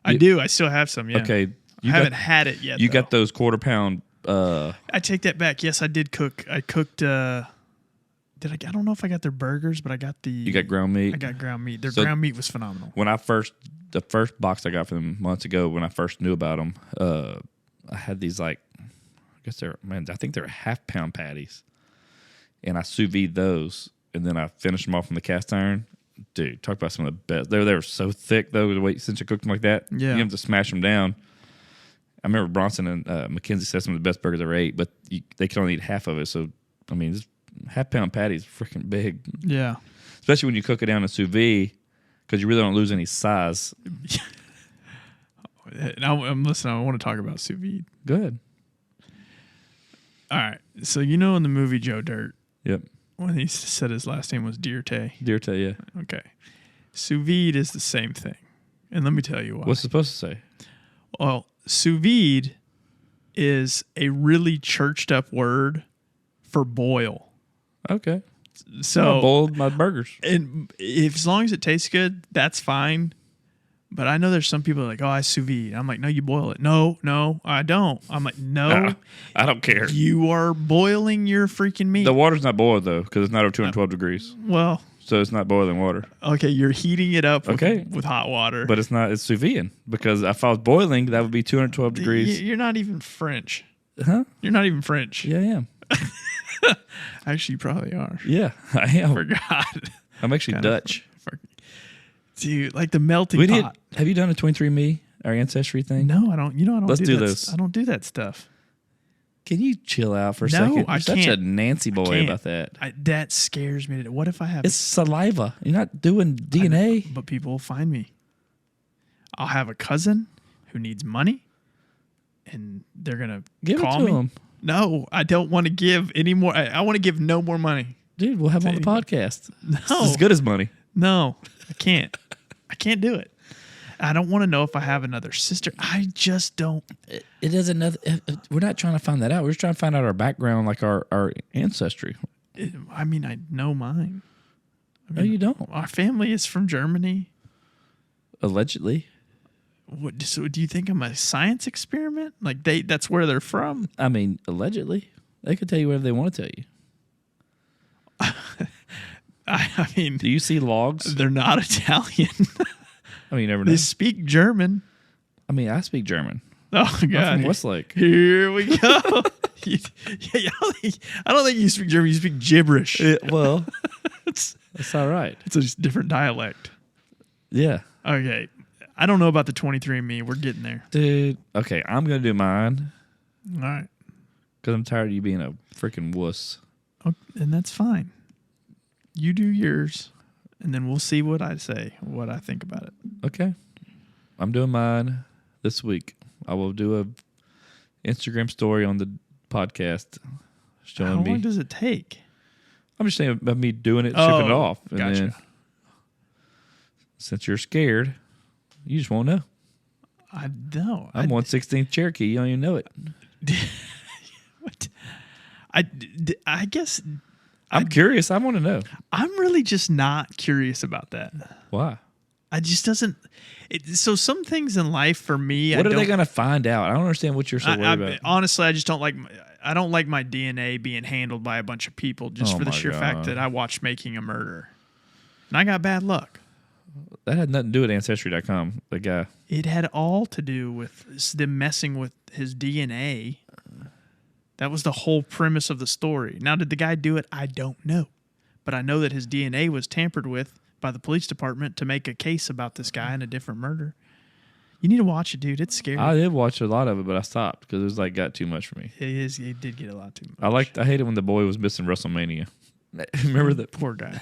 I do. I still have some, yeah. Okay. I haven't had it yet, You got those quarter-pound... I take that back. Yes, I did cook. I cooked... I don't know if I got their burgers, but I got the... You got ground meat? I got ground meat. Their ground meat was phenomenal. When the first box I got from them months ago, when I first knew about them, I had these I think they're half-pound patties. And I sous vide those, and then I finished them off in the cast iron. Dude, talk about some of the best. They were so thick, though, the way since you cooked them like that. Yeah. You have to smash them down. I remember Bronson and Mackenzie said some of the best burgers I ever ate, but they could only eat half of it. So, I mean, this half-pound patty is freaking big. Yeah. Especially when you cook it down in sous vide, because you really don't lose any size. I'm listening. I want to talk about sous vide. Go ahead. All right. So, in the movie Joe Dirt, Yep. when he said his last name was Dirte. Dirte, yeah. Okay. Sous vide is the same thing. And let me tell you why. What's it supposed to say? Well, sous vide is a really churched up word for boil. Okay. So I boiled my burgers. And as long as it tastes good, that's fine. But I know there's some people like, I sous vide. I'm like, no, you boil it. No, I don't. I'm like, no. I don't care. You are boiling your freaking meat. The water's not boiled, though, because it's not over 212 degrees. Well. So it's not boiling water. Okay, you're heating it up with hot water. But it's not. It's sous vide, because if I was boiling, that would be 212 degrees. You're not even French. Huh? You're not even French. Yeah, I am. Actually, you probably are. Yeah, I am. Forgot. I'm actually Dutch. Dude, like the melting pot. Have you done a 23andMe, our ancestry thing? No, I don't. I don't. Let's do that. this. I don't do that stuff. Can you chill out for a No, second? You're I such can't. a Nancy boy about that. That scares me. What if I have? It's saliva. You're not doing DNA. But people will find me. I'll have a cousin who needs money, and they're gonna Give call it to me. them. No, I don't want to give any more. I want to give no more money. Dude, we'll have him on the podcast. No, It's as good as money. No, I can't. I can't do it. I don't want to know if I have another sister. I just don't. It is another. We're not trying to find that out. We're just trying to find out our background, like our ancestry. I mean, I know mine. No, you don't. Our family is from Germany. Allegedly. So do you think I'm a science experiment? Like that's where they're from? I mean, allegedly. They could tell you whatever they want to tell you. I mean, do you see logs? They're not Italian. I mean, you never know. They speak German. I mean, I speak German. Oh, God. I'm from Westlake. Here we go. I don't think you speak German. You speak gibberish. Well, that's all right. It's a different dialect. Yeah. Okay. I don't know about the 23andMe. We're getting there. Dude. Okay, I'm going to do mine. All right. Because I'm tired of you being a freaking wuss. Oh, and that's fine. You do yours. and then we'll see what I say, what I think about it. Okay. I'm doing mine this week. I will do a Instagram story on the podcast showing How me. long does it take? I'm just saying about me doing it, shipping it off. And gotcha. then, since you're scared, you just won't know. I know. I'm 1/16 Cherokee. You don't even know it. What? I guess I'm curious. I want to know. I'm really just not curious about that. Why? I just doesn't. So some things in life for me, What are they going to find out? I don't understand what you're so worried about. Honestly, I just don't like. I don't like my DNA being handled by a bunch of people just Oh for the my sheer God. fact that I watched Making a Murder, and I got bad luck. That had nothing to do with Ancestry.com. The guy. It had all to do with them messing with his DNA. That was the whole premise of the story. Now, did the guy do it? I don't know. But I know that his DNA was tampered with by the police department to make a case about this guy in a different murder. You need to watch it, dude. It's scary. I did watch a lot of it, but I stopped because it was like got too much for me. It is. It did get a lot too much. I hated when the boy was missing WrestleMania. Remember that? Poor guy.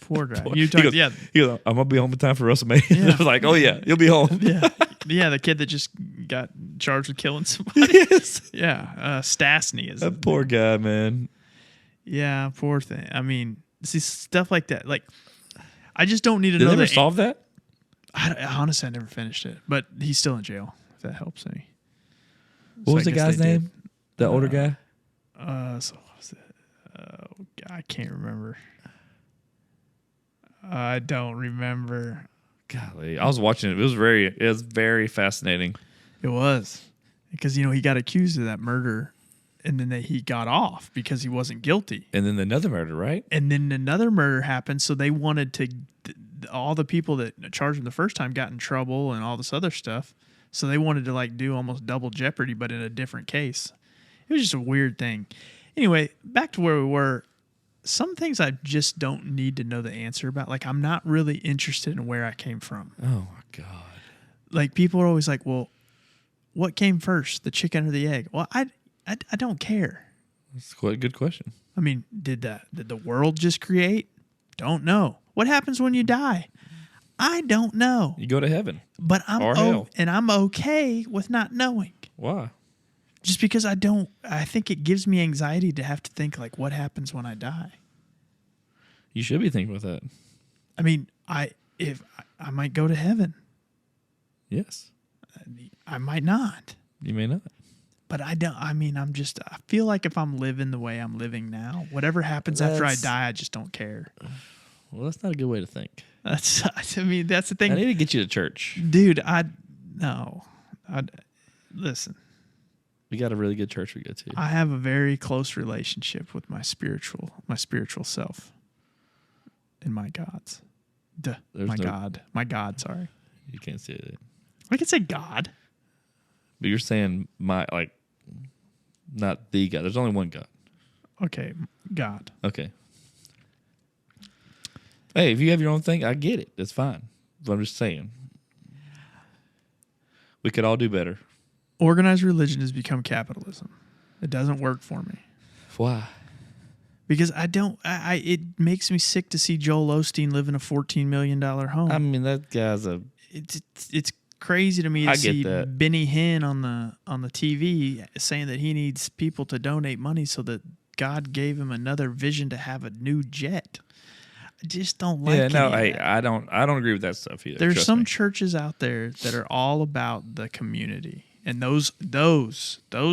Poor guy. He You talk, goes, yeah, he goes, I'm gonna be home in time for WrestleMania. Yeah. I was like, oh yeah, you'll be home. yeah, yeah. The kid that just got charged with killing somebody. Yes. Yeah, Stastny is. That poor guy, man. Yeah, poor thing. I mean, see stuff like that. Like, I just don't need to Did know they ever the solve that? honestly, I never finished it, but he's still in jail. If that helps any. What So was I the guess guy's they name? The older guy? So what was it? I can't remember. I don't remember. Golly, I was watching it. It was very fascinating. It was because he got accused of that murder, and then he got off because he wasn't guilty. And then another murder, right? And then another murder happened, so they wanted to. All the people that charged him the first time got in trouble and all this other stuff. So they wanted to do almost double jeopardy, but in a different case. It was just a weird thing. Anyway, back to where we were. Some things I just don't need to know the answer about. Like, I'm not really interested in where I came from. Oh my God. Like, people are always like, well, what came first, the chicken or the egg? Well, I don't care. That's quite a good question. I mean, did the world just create? Don't know. What happens when you die? I don't know. You go to heaven. But Or hell. I'm okay with not knowing. Why? Just because I think it gives me anxiety to have to think, like, what happens when I die? You should be thinking about that. I mean, I might go to heaven. Yes. I might not. You may not. But I feel like if I'm living the way I'm living now, whatever happens after I die, I just don't care. Well, that's not a good way to think. That's the thing. I need to get you to church. Dude, listen. We got a really good church we go to. I have a very close relationship with my spiritual self and my gods. My God, sorry. You can't say that. I can say God. But you're saying not the God. There's only one God. Okay, God. Okay. Hey, if you have your own thing, I get it. That's fine. But I'm just saying. We could all do better. Organized religion has become capitalism. It doesn't work for me. Why? Because it makes me sick to see Joel Osteen live in a $14 million home. I mean, that guy's It's crazy to me to I get see that. Benny Hinn on the TV saying that he needs people to donate money so that God gave him another vision to have a new jet. I just don't like it. I don't agree with that stuff either. There's Trust some me. churches out there that are all about the community. And those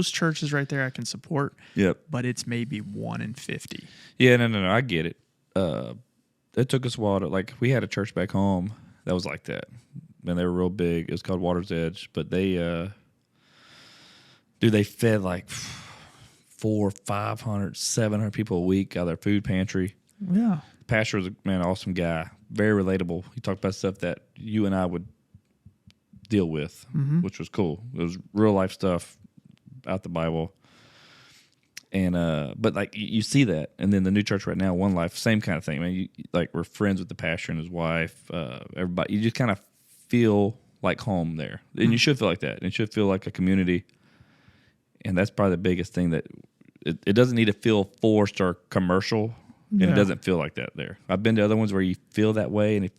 churches right there I can support. Yep. But it's maybe 1 in 50. Yeah, no, I get it. It took us a while to, we had a church back home that was like that. And they were real big. It was called Water's Edge. But they fed 400, 500, 700 people a week out of their food pantry. Yeah. The pastor was an awesome guy. Very relatable. He talked about stuff that you and I would deal with, which was cool. It was real life stuff out the Bible. And but you see that, and then the new church right now, One Life, same kind of thing. I mean, we're friends with the pastor and his wife. Everybody, you just kind of feel like home there, and you should feel like that. And it should feel like a community, and that's probably the biggest thing that it doesn't need to feel forced or commercial. and it doesn't feel like that there. I've been to other ones where you feel that way, and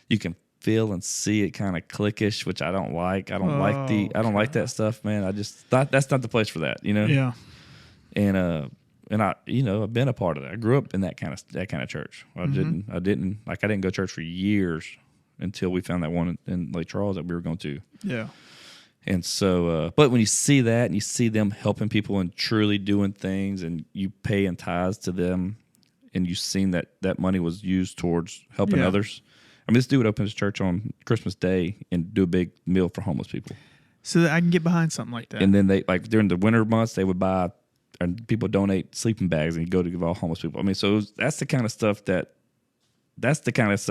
you can feel and see it kind of clickish, which I don't like. I don't like that stuff, man. I just thought that's not the place for that, Yeah. And I, I've been a part of that. I grew up in that kind of church. I didn't go to church for years until we found that one in Lake Charles that we were going to. Yeah. And so, but when you see that and you see them helping people and truly doing things, and you pay in tithes to them, and you've seen that money was used towards helping others. I mean, this dude would open his church on Christmas Day and do a big meal for homeless people. So that I can get behind something like that. And then they, like during the winter months, they would buy, and people donate sleeping bags and you go to give all homeless people. I mean, so that's the kind of stuff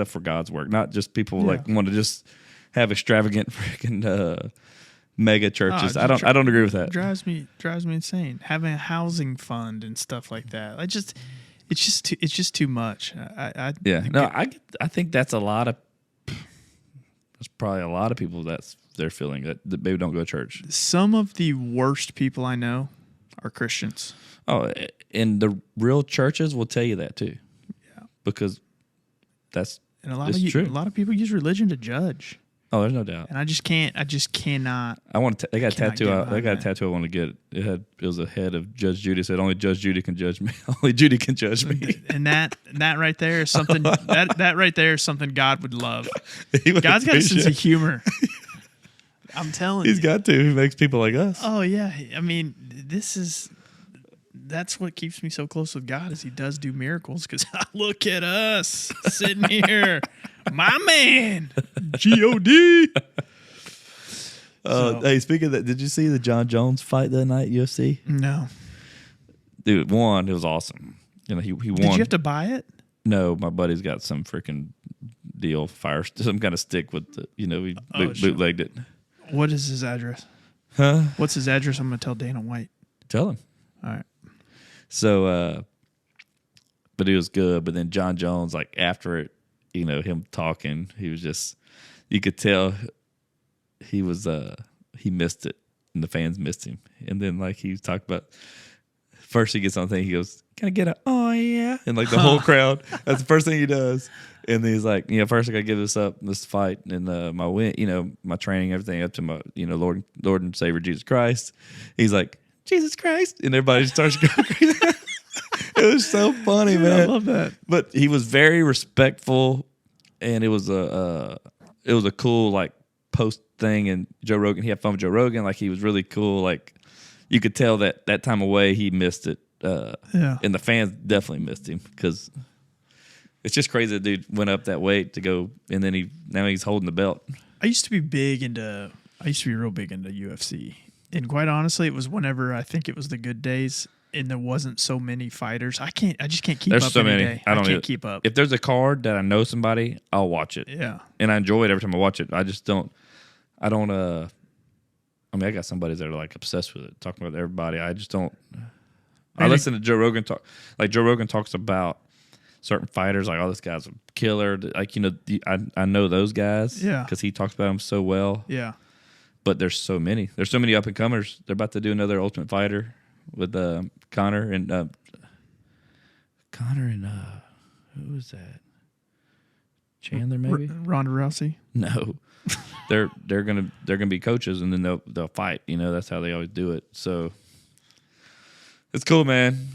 for God's work, not just people like want to just have extravagant freaking mega churches. I don't agree with that. Drives me insane. Having a housing fund and stuff like that. It's just too much. I think that's a lot of. There's probably a lot of people that's they're feeling that maybe don't go to church. Some of the worst people I know are Christians. Oh, and the real churches will tell you that too. Yeah, because that's and a lot of people use religion to judge. Oh, there's no doubt. And I just cannot. I want to. They got a tattoo. I want to get. It was a head of Judge Judy. Said only Judge Judy can judge me. Only Judy can judge me. And that right there is something. that right there is something God would love. God's got a sense of humor. I'm telling you, he's got to. He makes people like us. Oh yeah. I mean, that's what keeps me so close with God is He does do miracles. Because look at us sitting here. My man, G.O.D. Hey, speaking of that, did you see the John Jones fight that night, UFC? No. Dude, it was awesome. He won. Did you have to buy it? No, my buddy's got some freaking deal, some kind of stick with the, he bootlegged it. What is his address? Huh? What's his address? I'm going to tell Dana White. Tell him. All right. So, but it was good. But then John Jones, like after it, him talking, he was just, you could tell he was, he missed it and the fans missed him. And then like he talked about, first he gets on the thing, he goes, can I get oh yeah? And like the whole crowd, that's the first thing he does. And then he's like, first I got to give this fight and my win, my training, everything up to my, Lord and Savior Jesus Christ. He's like, Jesus Christ. And everybody starts going crazy. It was so funny, man. I love that. But he was very respectful, and it was a cool like post thing. And Joe Rogan, he had fun with Joe Rogan. Like he was really cool. Like you could tell that time away he missed it. And the fans definitely missed him because it's just crazy that dude went up that weight to go, and then now he's holding the belt. I used to be real big into UFC, and quite honestly, it was whenever I think it was the good days. And there wasn't so many fighters. I just can't keep up. There's so many. Day. I can't keep up. If there's a card that I know somebody, I'll watch it. Yeah. And I enjoy it every time I watch it. I just don't. I got somebody that are like obsessed with it, talking about everybody. I just don't. I listen to Joe Rogan talk. Like Joe Rogan talks about certain fighters, like, oh, this guy's a killer. Like I know those guys. Yeah. Because he talks about them so well. Yeah. But there's so many. There's so many up and comers. They're about to do another Ultimate Fighter with Connor and who was that? Chandler, maybe? Ronda Rousey? No. they're gonna be coaches, and then they'll fight. That's how they always do it. So it's cool, man.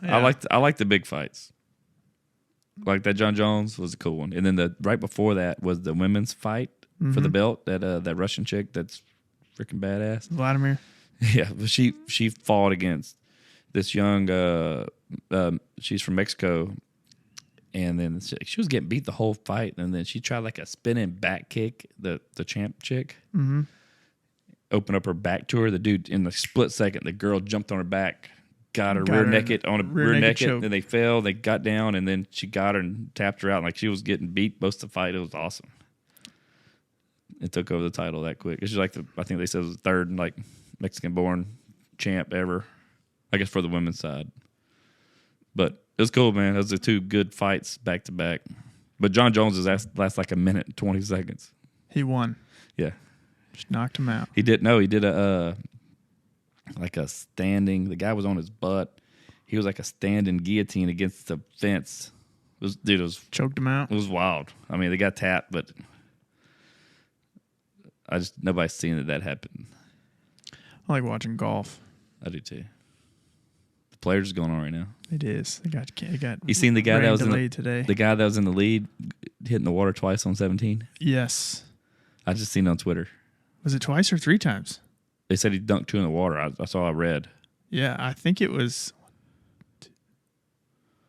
Yeah. I like the big fights. Like that John Jones was a cool one, and then right before that was the women's fight for the belt. That Russian chick that's freaking badass, Vladimir. Yeah, but she fought against this young. She's from Mexico, and then she was getting beat the whole fight, and then she tried like a spinning back kick. The champ chick opened up her back to her. The dude in the split second, the girl jumped on her back, got her rear naked, and they fell. They got down, and then she got her and tapped her out. Like she was getting beat most of the fight. It was awesome. It took over the title that quick. It's just like I think they said it was the third like Mexican-born champ ever, I guess, for the women's side. But it was cool, man. Those are two good fights back to back. But John Jones lasts like a minute and 20 seconds. He won. Yeah, just knocked him out. He did a like a standing. The guy was on his butt. He was like a standing guillotine against the fence. It was Choked him out. It was wild. I mean, they got tapped, but nobody's seen that happen. I like watching golf. I do too. The players is going on right now. It is. They got. You seen the guy that was in the today? The guy that was in the lead, hitting the water twice on 17. Yes. I just seen it on Twitter. Was it twice or 3 times? They said he dunked 2 in the water. That's all I read. Yeah, I think it was.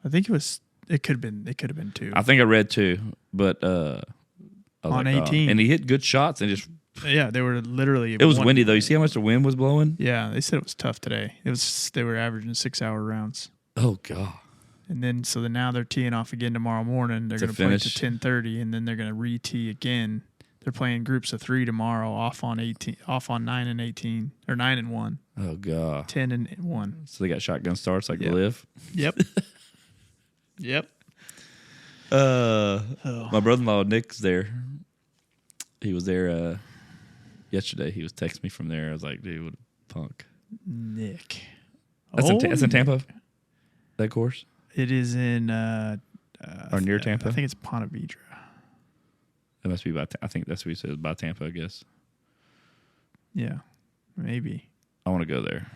It could have been 2. I think I read 2, but I was on like, 18, and he hit good shots and just. Yeah, they were literally. It was windy though. You see how much the wind was blowing? Yeah, they said it was tough today. They were averaging 6-hour rounds. Oh god. And then now they're teeing off again tomorrow morning. They're going to play to 10:30, and then they're going to re-tee again. They're playing groups of 3 tomorrow, off on 9 and 18 or 9 and 1. Oh god. 10 and 1. So they got shotgun starts like Yep. Liv. Yep. Yep. My brother-in-law Nick's there. He was there yesterday. He was texting me from there. I was like, dude, what a punk. Nick. That's in Tampa. That course. It is in or near Tampa. I think it's Ponte Vedra. It must be by. I think that's what he said, by Tampa. I guess. Yeah, maybe. I want to go there.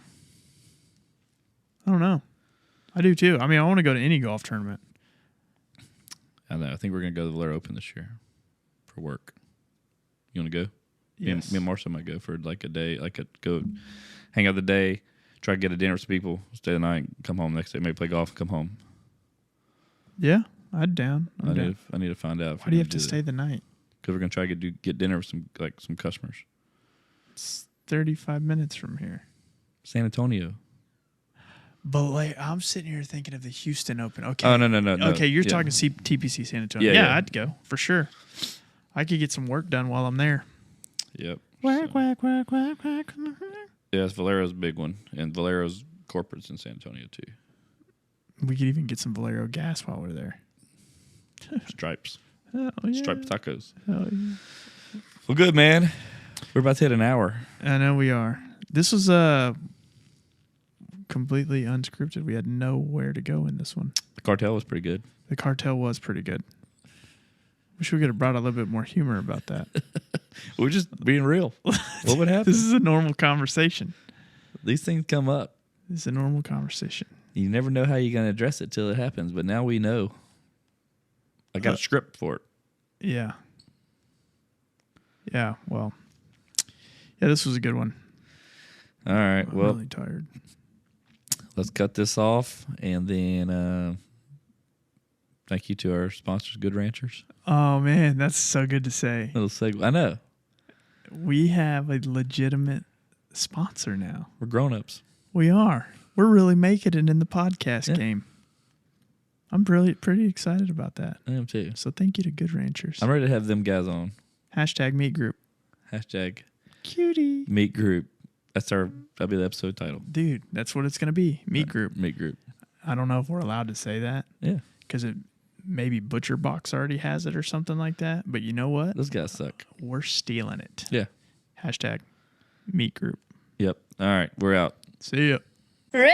I don't know. I do too. I mean, I want to go to any golf tournament. I know. I think we're gonna go to the Valero Open this year for work. You want to go? Yes. Me and Marcia might go for like a day. Go hang out the day, try to get a dinner with some people, stay the night, come home next day, maybe play golf, and come home. Yeah, I'd down. I need to find out. Why do you have to stay the night? Because we're gonna try to get dinner with some customers. It's 35 minutes from here. San Antonio. But like, I'm sitting here thinking of the Houston Open. Okay. Oh no. Okay, you're Yeah. talking TPC San Antonio. Yeah. I'd go for sure. I could get some work done while I'm there. Yep. Quack, quack, quack, quack, quack. Yeah, Valero's a big one, and Valero's corporate's in San Antonio too. We could even get some Valero gas while we're there. Stripes, Oh, yeah. striped tacos. Oh, yeah. Well, good man. We're about to hit an hour. I know we are. This was completely unscripted. We had nowhere to go in this one. The Cartel was pretty good. The Cartel was pretty good. Wish we could have brought a little bit more humor about that. We're just being real. What would happen? This is a normal conversation. These things come up. This is a normal conversation. You never know how you're going to address it till it happens, but now we know. I got a script for it. Yeah. Yeah, well. Yeah, this was a good one. All right. I'm Well, really tired. let's cut this off, and then thank you to our sponsors, Good Ranchers. Oh, man, that's so good to say. Little segue. I know. We have a legitimate sponsor now. We're grown-ups. We are. We're really making it in the podcast game. I'm really pretty excited about that. I am too. So thank you to Good Ranchers. I'm ready to have them guys on. Hashtag meet group. Hashtag Cutie. meet group. That'll be the episode title. Dude, that's what it's going to be. Meet group. Meet group. I don't know if we're allowed to say that. Yeah. Because maybe Butcher Box already has it or something like that. But you know what? Those guys suck. We're stealing it. Yeah. Hashtag meet group. Yep. All right. We're out. See ya. Rude.